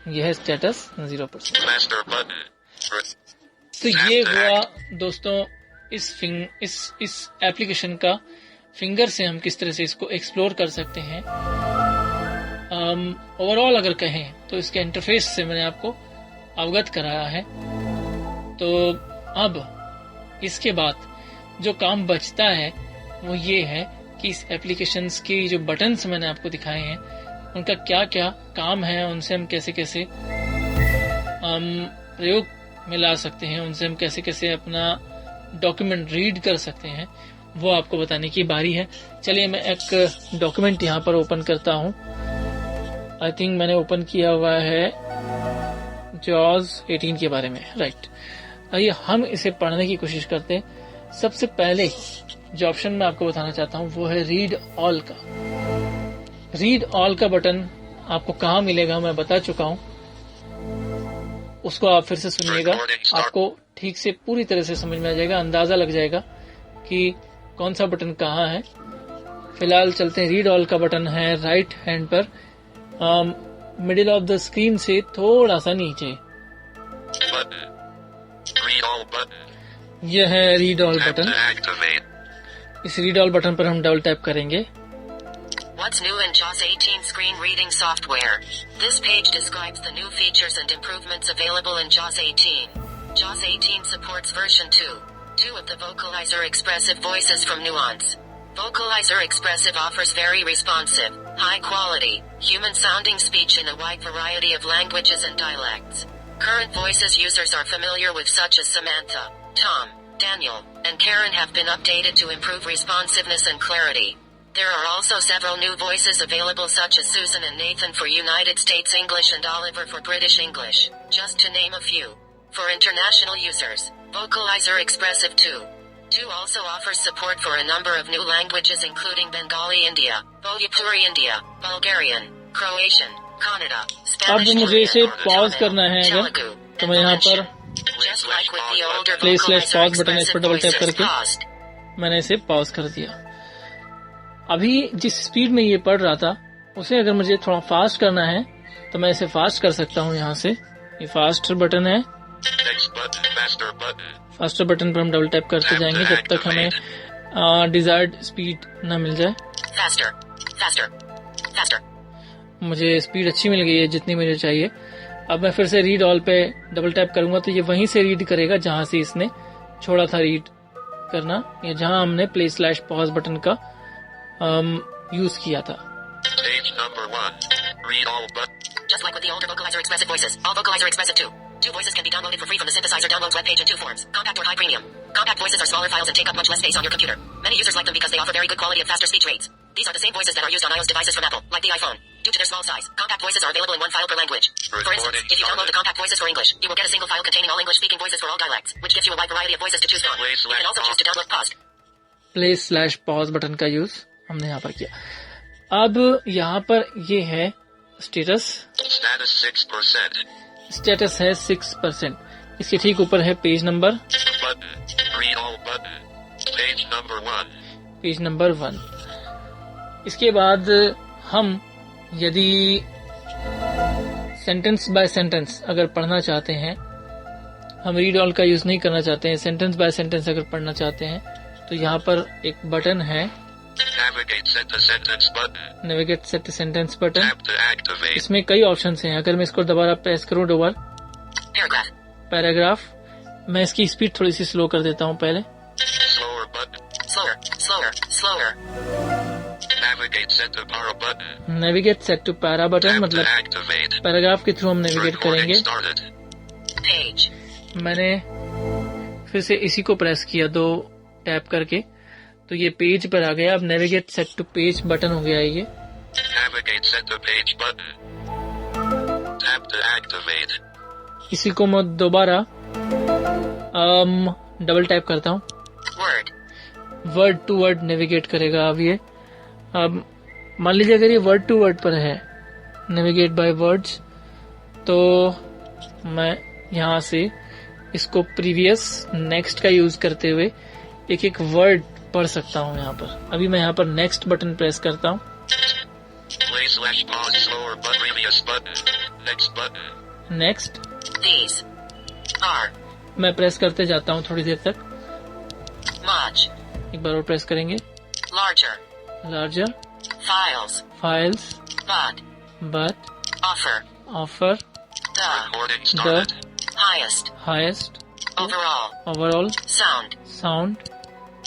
यह है स्टेटस 0%। Master button. तो ये हुआ दोस्तों इस एप्लीकेशन का फिंगर से हम किस तरह से इसको एक्सप्लोर कर सकते हैं। ओवरऑल अगर कहें तो इसके इंटरफेस से मैंने आपको अवगत कराया है। तो अब इसके बाद जो काम बचता है वो ये है कि इस एप्लीकेशंस की जो बटन्स मैंने आपको दिखाए हैं उनका क्या क्या काम है, उनसे हम कैसे कैसे प्रयोग में ला सकते हैं, उनसे हम कैसे कैसे अपना डॉक्यूमेंट रीड कर सकते हैं, वो आपको बताने की बारी है। चलिए मैं एक डॉक्यूमेंट यहाँ पर ओपन करता हूँ। आई थिंक मैंने ओपन किया हुआ है जॉज 18 के बारे में, राइट। आइए हम इसे पढ़ने की कोशिश करते हैं। सबसे पहले जो ऑप्शन मैं आपको बताना चाहता हूँ वो है रीड ऑल का। रीड ऑल का बटन आपको कहाँ मिलेगा मैं बता चुका हूँ, उसको आप फिर से सुनिएगा, आपको ठीक से पूरी तरह से समझ में आ जाएगा, अंदाजा लग जाएगा कि कौन सा बटन कहाँ है। फिलहाल चलते हैं, रीड ऑल का बटन है राइट हैंड पर, मिडिल ऑफ द स्क्रीन से थोड़ा सा नीचे। Button. Read all button. यह है read all Tap button. to activate. इस रीड ऑल बटन पर हम डबल टैप करेंगे। What's new in JAWS 18 screen reading software? This page describes the new features and improvements available in JAWS 18. JAWS 18 supports version 2 of the Vocalizer Expressive Voices from Nuance. Vocalizer Expressive offers very responsive, high-quality, human-sounding speech in a wide variety of languages and dialects. Current Voices users are familiar with such as Samantha, Tom, Daniel, and Karen have been updated to improve responsiveness and clarity. There are also several new voices available such as Susan and Nathan for United States English and Oliver for British English, just to name a few. For international users, Vocalizer Expressive 2 also offers support for a number of new languages including Bengali India, Bhojpuri India, Bulgarian, Croatian, Kannada, Spanish, अब मुझे इसे पॉज करना है अगर Telugu, तो मैं यहाँ पर just like with the older /pause Vocalizer button है, इस पर Expressive डबल टैप Voices करके paused. मैंने इसे पॉज कर दिया। अभी जिस स्पीड में ये पढ़ रहा था उसे अगर मुझे थोड़ा फास्ट करना है तो मैं इसे फास्ट कर सकता हूँ। यहाँ से ये फास्ट बटन है, Next button. Faster button. Faster button पर हम डबल टैप करते जाएंगे जब तक हमें डिजायर्ड स्पीड ना मिल जाए। Faster, faster, faster. मुझे स्पीड अच्छी मिल गई है जितनी मुझे चाहिए। अब मैं फिर से रीड ऑल पे डबल टैप करूंगा तो ये वहीं से रीड करेगा जहां से इसने छोड़ा था रीड करना, या जहां हमने /pause बटन का यूज किया था। Page number 1. Read all button. Just like with the older Vocalizer Expressive Voices, all Vocalizer Expressive 2 voices can be downloaded for free from the Synthesizer Downloads webpage in two forms, compact or high premium. Compact voices are smaller files and take up much less space on your computer. Many users like them because they offer very good quality and faster speech rates. These are the same voices that are used on iOS devices from Apple, like the iPhone. Due to their small size, compact voices are available in one file per language. For instance, if you download the compact voices for English, you will get a single file containing all English-speaking voices for all dialects, which gives you a wide variety of voices to choose from. You can also choose to download paused. /pause button का यूज हमने यहाँ पर किया। अब यहाँ पर ये है स्टेटस। Status 6%. स्टेटस है 6%। इसके ठीक ऊपर है page number, Button. Read all button. Page number 1. Page number 1। इसके बाद हम यदि सेंटेंस बाय सेंटेंस अगर पढ़ना चाहते हैं, हम रीड ऑल का यूज नहीं करना चाहते हैं, सेंटेंस बाय सेंटेंस अगर पढ़ना चाहते हैं तो यहाँ पर एक बटन है Navigate set to sentence button. Navigate set sentence button, Tap to activate. इसमें कई ऑप्शंस हैं। अगर मैं इसको दोबारा प्रेस करूं दोबारा, Paragraph. पैराग्राफ, मैं इसकी स्पीड थोड़ी सी स्लो कर देता हूं पहले। Slower button. Slower. Slower. Slower. Navigate set to para button. Navigate set to para button Tap to मतलब activate. पैराग्राफ के थ्रू हम नेविगेट Recording करेंगे। started. Page. मैंने फिर से इसी को प्रेस किया 2 टैप करके, तो ये पेज पर आ गया। अब navigate set to page button हो गया ये। Navigate set to page button. Tap to activate. इसी को मैं दोबारा डबल टैप करता हूँ। Word. Word to word navigate करेगा अब ये। अब मान लीजिए अगर ये वर्ड टू वर्ड पर है, नेविगेट बाय वर्ड्स, तो मैं यहाँ से इसको प्रीवियस नेक्स्ट का यूज करते हुए एक एक वर्ड पढ़ सकता हूँ यहाँ पर। अभी मैं यहाँ पर नेक्स्ट बटन प्रेस करता हूँ। Play/pause slower but previous button. Next button. Next These. Are. मैं प्रेस करते जाता हूँ थोड़ी देर तक। Much. एक बार और प्रेस करेंगे। Larger. Larger, Files. Files, But. But, Offer. Offer, The. Recording started. Highest. Highest, Overall. Overall, Sound. Sound,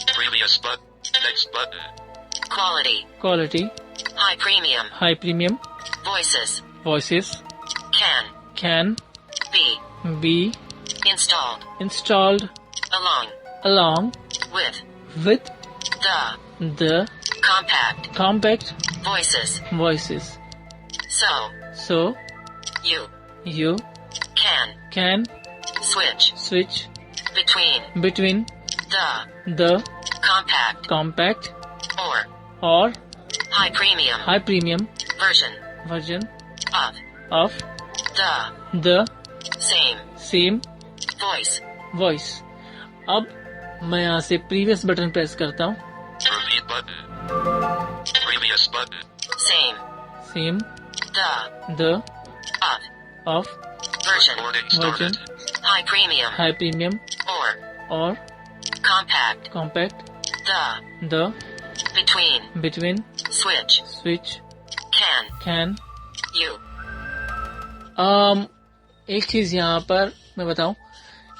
Previous button. Next button. Quality. Quality, High premium. High premium, Voices. Voices, Can. Can Be. Be Installed. Installed Along. along With. with The. the Compact. compact Voices. voices. So. So You. you Can. can Switch. switch Between. the The. Compact. compact Or. or High premium. high premium Version. version Of. of The. the Same. same Voice. voice. अब मैं यहाँ से प्रीवियस बटन प्रेस करता हूँ। Repeat button. Previous button. Same. same The. the Of. of Recording version started. High premium. high premium Or. or Compact. compact The. the Between. between Switch. switch can You. एक चीज यहाँ पर मैं बताऊं,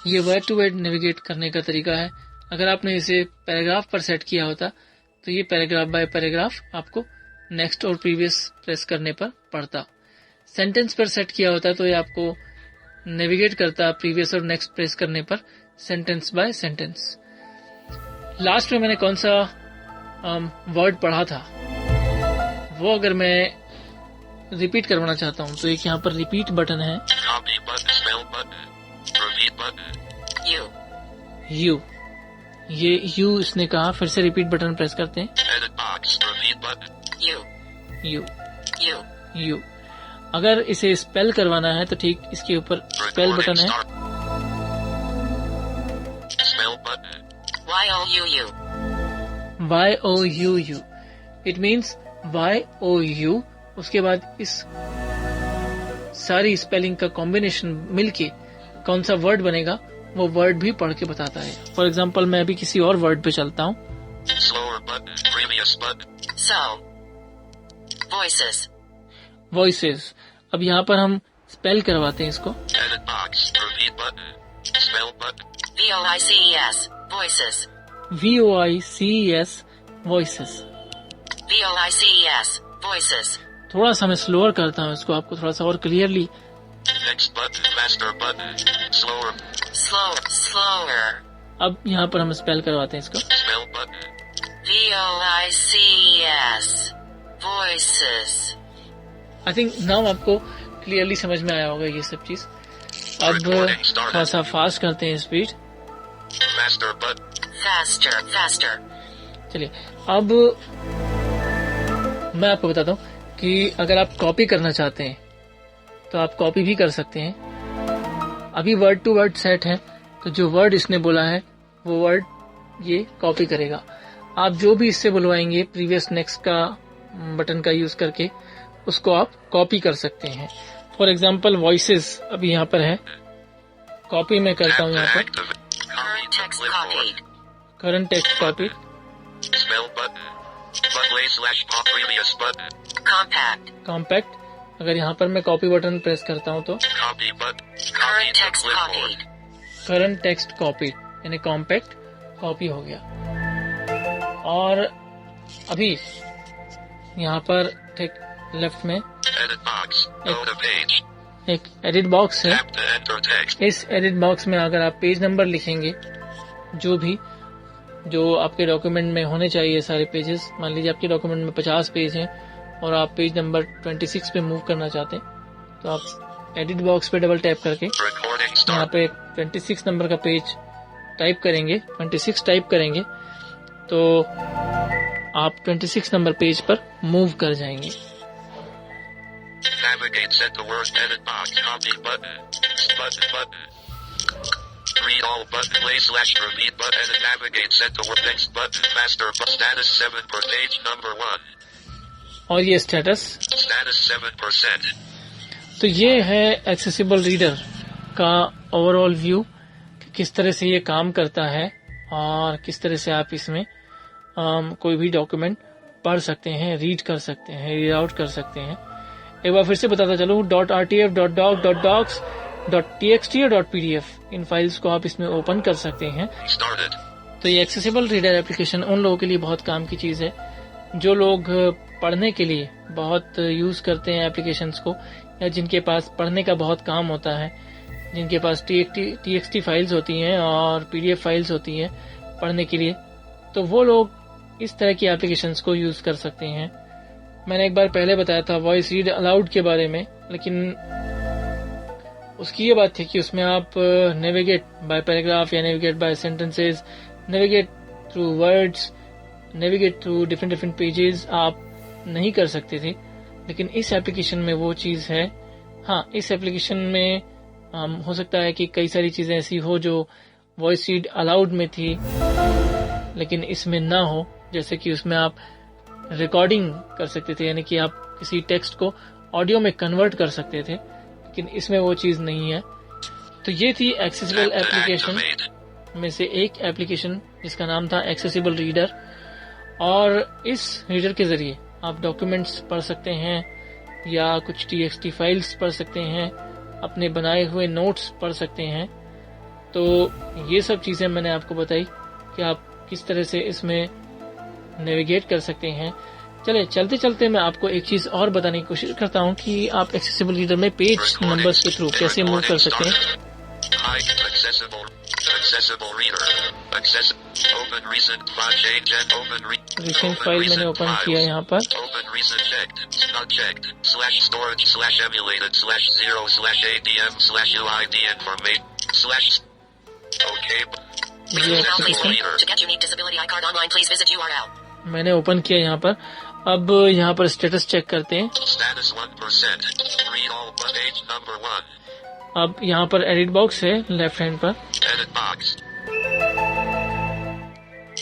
ये वर्ड टू वर्ड नेविगेट करने का तरीका है। अगर आपने इसे पैराग्राफ पर सेट किया होता तो ये पैराग्राफ बाय पैराग्राफ आपको नेक्स्ट और प्रीवियस प्रेस करने पर पड़ता। सेंटेंस पर सेट किया होता तो ये आपको नेविगेट करता प्रीवियस और नेक्स्ट प्रेस करने पर सेंटेंस बाय सेंटेंस। लास्ट में मैंने कौन सा वर्ड पढ़ा था वो अगर मैं रिपीट करवाना चाहता हूँ तो एक यहाँ पर रिपीट बटन है। Copy button. Spell button. Repeat button. You. You, ये यू इसने कहा, फिर से रिपीट बटन प्रेस करते हैं। Edit box. Repeat button. You. You You. You. अगर इसे स्पेल करवाना है तो ठीक इसके ऊपर स्पेल बटन है। Spell button. Y-O-U-U. YOUU, it means YOU। उसके बाद इस सारी स्पेलिंग का कॉम्बिनेशन मिलके कौन सा वर्ड बनेगा वो वर्ड भी पढ़ के बताता है। फॉर एग्जाम्पल मैं अभी किसी और वर्ड पे चलता हूँ। Slower button. Previous button. So. Voices. Voices, अब यहाँ पर हम स्पेल करवाते हैं इसको। Edit box. Repeat button. Spell button. V-O-I-C-E-S. Voices. VOICES voices. V-O-I-C-E-S. Voices. थोड़ा सा मैं स्लोअर करता हूँ इसको आपको थोड़ा सा और clearly. Next button. Master button. Slower. Slower. अब यहाँ पर हम स्पेल करवाते हैं इसको। Spell button. V-O-I-C-E-S. Voices. I think now आपको क्लियरली समझ में आया होगा ये सब चीज। अब थोड़ा सा फास्ट करते हैं स्पीड। Master button. Faster. चलिए अब मैं आपको बताता हूँ कि अगर आप कॉपी करना चाहते हैं तो आप कॉपी भी कर सकते हैं। अभी वर्ड टू वर्ड सेट है तो जो वर्ड इसने बोला है वो वर्ड ये कॉपी करेगा। आप जो भी इससे बुलवाएंगे प्रीवियस नेक्स्ट का बटन का यूज करके उसको आप कॉपी कर सकते हैं। फॉर एग्जाम्पल वॉइसेस अभी यहाँ पर है, कॉपी मैं करता हूँ यहाँ पर। Current text copied. Current text copy, Spell button. /pop previous button. Compact. Compact, अगर यहाँ पर मैं कॉपी बटन प्रेस करता हूँ तो Copy button. Copy Current to text clipboard. copied. Current text copy, यानी कॉम्पैक्ट कॉपी हो गया। और अभी यहाँ पर ठीक लेफ्ट में Edit box. Go to page. एक एडिट बॉक्स है। Tap to enter text. इस एडिट बॉक्स में अगर आप पेज नंबर लिखेंगे, जो आपके डॉक्यूमेंट में होने चाहिए सारे पेजेस, मान लीजिए आपके डॉक्यूमेंट में 50 पेज हैं और आप पेज नंबर 26 पे मूव करना चाहते हैं, तो आप एडिट बॉक्स पे डबल टैप करके Recording यहाँ start. पे 26 नंबर का पेज टाइप करेंगे, 26 टाइप करेंगे तो आप 26 नंबर पेज पर मूव कर जाएंगे। Navigate. Set the word edit box. Copy button. Button. Read all button. Play / repeat button. Edit. Navigate. Set the word next button. Faster. Status 7 per page number 1. और ये स्टेटस, Status 7%. तो ये है एक्सेसिबल रीडर का ओवरऑल व्यू कि किस तरह से ये काम करता है और किस तरह से आप इसमें कोई भी डॉक्यूमेंट पढ़ सकते हैं, रीड कर सकते हैं, रीड आउट कर सकते हैं। एक बार फिर से बताता चलूँ, .rtf, .doc, .docs, .txt और .pdf, इन फाइल्स को आप इसमें ओपन कर सकते हैं। Started. तो ये एक्सेसिबल रीडर एप्लीकेशन उन लोगों के लिए बहुत काम की चीज़ है जो लोग पढ़ने के लिए बहुत यूज़ करते हैं एप्लीकेशंस को, या जिनके पास पढ़ने का बहुत काम होता है, जिनके पास TXT फाइल्स होती हैं और PDF फाइल्स होती हैं पढ़ने के लिए, तो वो लोग इस तरह की एप्लीकेशंस को यूज़ कर सकते हैं। मैंने एक बार पहले बताया था वॉइस रीड अलाउड के बारे में, लेकिन उसकी ये बात थी कि उसमें आप नेविगेट बाय पैराग्राफ या navigate by sentences, navigate through words, navigate through different pages आप नहीं कर सकते थे, लेकिन इस एप्लीकेशन में वो चीज़ है। हाँ, इस एप्लीकेशन में हो सकता है कि कई सारी चीज़ें ऐसी हो जो वॉइस रीड अलाउड में थी लेकिन इसमें ना हो, जैसे कि उसमें आप रिकॉर्डिंग कर सकते थे, यानी कि आप किसी टेक्स्ट को ऑडियो में कन्वर्ट कर सकते थे, लेकिन इसमें वो चीज़ नहीं है। तो ये थी accessible Tap to application activate. में से एक एप्लीकेशन जिसका नाम था एक्सेसिबल रीडर। और इस रीडर के जरिए आप डॉक्यूमेंट्स पढ़ सकते हैं या कुछ TXT फाइल्स पढ़ सकते हैं, अपने बनाए हुए नोट्स पढ़ सकते हैं। तो ये सब चीज़ें मैंने आपको बताई कि आप किस तरह से इसमें नेविगेट कर सकते हैं। चले चलते चलते मैं आपको एक चीज़ और बताने की कोशिश करता हूँ कि आप एक्सेसिबल रीडर में पेज नंबर्स के थ्रू कैसे मूव कर सकते हैं। Accessible reader. Open recent file change and open recent file मैंने ओपन किया यहाँ पर। Open recent checked. Not checked. /storage /emulated /0/adm/uid information Okay. ये Now please application read. To get unique disability iCard online, please visit URL. मैंने ओपन किया यहाँ पर। अब यहाँ पर स्टेटस चेक करते हैं। Status 1%. Read all but page number 1. अब यहाँ पर एडिट बॉक्स है लेफ्ट हैंड पर। Edit box.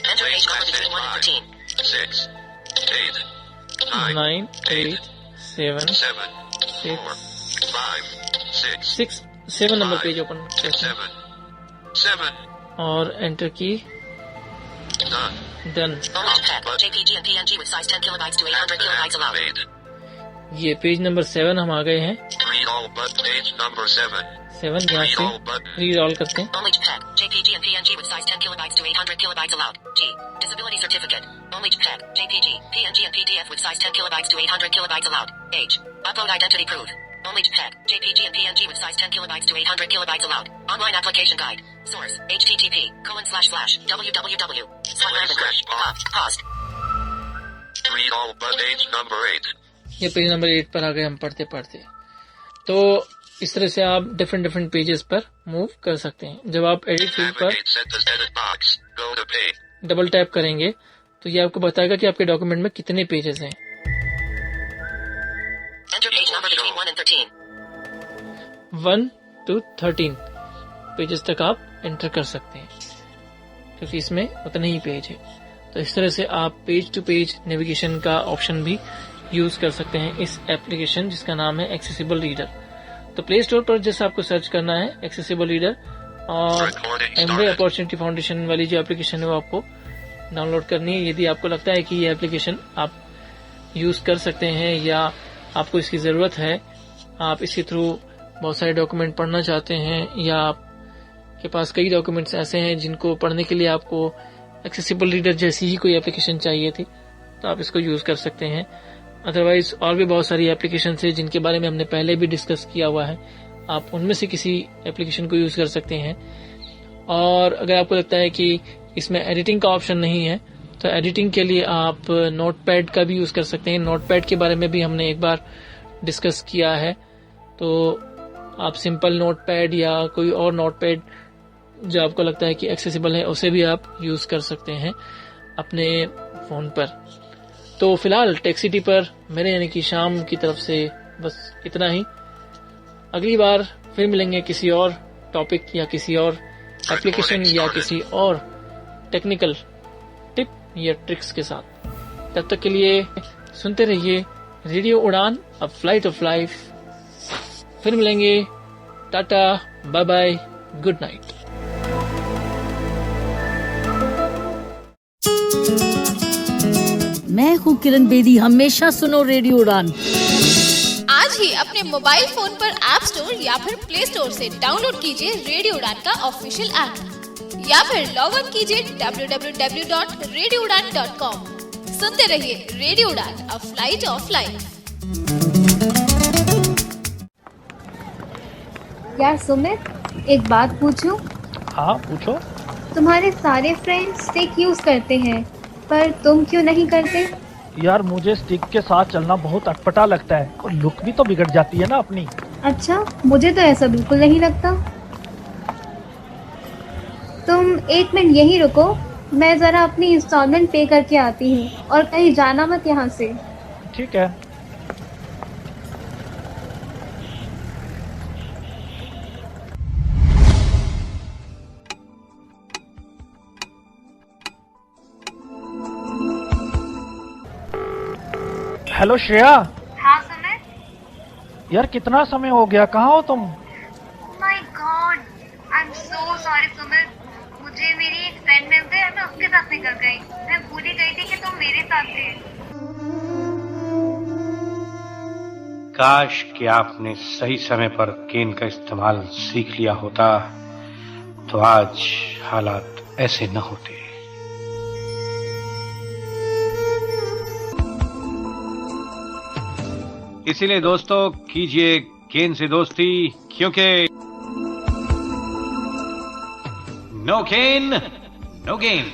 Enter page number between 1 and 13. 6, 8, 9, 9, 8, 7, 7, 4, 5, 6, 6, 7 number page open करते हैं 7, 7. और एंटर की, Done. Done. Only to pack. JPG and PNG with size 10 kilobytes to 800 kilobytes allowed. Activate. ये पेज नंबर 7 हम आ गए हैं। Read all but page number 7. 7 यहाँ Read से all but रीड ऑल करते हैं। Only to pack. JPG and PNG with size 10 kilobytes to 800 kilobytes allowed. G. Disability certificate. Only to pack. JPG, PNG and PDF with size 10 kilobytes to 800 kilobytes allowed. H. Upload identity proof. Only to pack. JPG and PNG with size 10 kilobytes to 800 kilobytes allowed. Online application guide. Source. http://www. Paused. read all but page number 8. ये पेज नंबर 8 पर आ गए हम पढ़ते पढ़ते। तो इस तरह से आप डिफरेंट पेजेस पर मूव कर सकते हैं। जब आप एडिट फील्ड पर Navigate set the edit box. Go to page. Double tap करेंगे तो ये आपको बताएगा कि आपके डॉक्यूमेंट में कितने पेजेस हैं। Enter page number between 1 and 13. 1 to 13 pages तक आप एंटर कर सकते हैं, क्योंकि इसमें उतने ही पेज है। तो इस तरह से आप पेज टू पेज नेविगेशन का ऑप्शन भी यूज कर सकते हैं इस एप्लीकेशन जिसका नाम है एक्सेसिबल रीडर। तो प्ले स्टोर पर जैसे आपको सर्च करना है एक्सेसिबल रीडर, और एमवे अपॉर्चुनिटी फाउंडेशन वाली जो एप्लीकेशन है वो आपको डाउनलोड करनी है। यदि आपको लगता है कि ये एप्लीकेशन आप यूज़ कर सकते हैं या आपको इसकी ज़रूरत है, आप इसके थ्रू बहुत सारे डॉक्यूमेंट पढ़ना चाहते हैं या आपके पास कई डॉक्यूमेंट्स ऐसे हैं जिनको पढ़ने के लिए आपको एक्सेसिबल रीडर जैसी ही कोई एप्लीकेशन चाहिए थी, तो आप इसको यूज़ कर सकते हैं। अदरवाइज और भी बहुत सारी एप्लीकेशन है जिनके बारे में हमने पहले भी डिस्कस किया हुआ है, आप उनमें से किसी एप्लीकेशन को यूज़ कर सकते हैं। और अगर आपको लगता है कि इसमें एडिटिंग का ऑप्शन नहीं है, तो एडिटिंग के लिए आप नोटपैड का भी यूज़ कर सकते हैं। नोटपैड के बारे में भी हमने एक बार डिस्कस किया है, तो आप सिंपल नोटपैड या कोई और नोटपैड जो आपको लगता है कि एक्सेसिबल है उसे भी आप यूज़ कर सकते हैं अपने फ़ोन पर। तो फिलहाल टेक्सिटी पर मेरे यानी कि शाम की तरफ से बस इतना ही। अगली बार फिर मिलेंगे किसी और टॉपिक या किसी और एप्लीकेशन या किसी और टेक्निकल टिप या ट्रिक्स के साथ। तब तक के लिए सुनते रहिए रेडियो उड़ान, अ फ्लाइट ऑफ लाइफ। फिर मिलेंगे, tata, bye bye, good night. मैं हूँ किरण बेदी, हमेशा सुनो रेडियो उड़ान। आज ही अपने मोबाइल फोन पर ऐप स्टोर या फिर प्ले स्टोर से डाउनलोड कीजिए रेडियो उड़ान का ऑफिशियल ऐप या फिर लॉग इन कीजिए www.radioudan.com। सुनते रहिए रेडियो उड़ान, अ फ्लाइट ऑफ लाइफ। यार सुमित, एक बात पूछूं? हाँ पूछो। तुम्हारे सारे फ्रेंड्स स्टिक यूज करते हैं, पर तुम क्यों नहीं करते? यार मुझे स्टिक के साथ चलना बहुत अटपटा लगता है और लुक भी तो बिगड़ जाती है ना अपनी। अच्छा, मुझे तो ऐसा बिल्कुल नहीं लगता। तुम 1 मिनट यहीं रुको, मैं जरा अपनी इंस्टॉलमेंट पे करके आती हूँ और कहीं जाना मत यहाँ से। ठीक है। हेलो श्रेया। हाँ सुमित। यार कितना समय हो गया, कहाँ हो तुम? My God, I am so sorry Sumit. मुझे मेरी एक फ्रेंड मिल गई और मैं उसके साथ निकल गई। मैं भूल ही गई थी कि तुम मेरे साथ थे। काश कि आपने सही समय पर केन का इस्तेमाल सीख लिया होता, तो आज हालात ऐसे न होते। इसीलिए दोस्तों कीजिए केन से दोस्ती, क्योंकि नो केन नो गेन।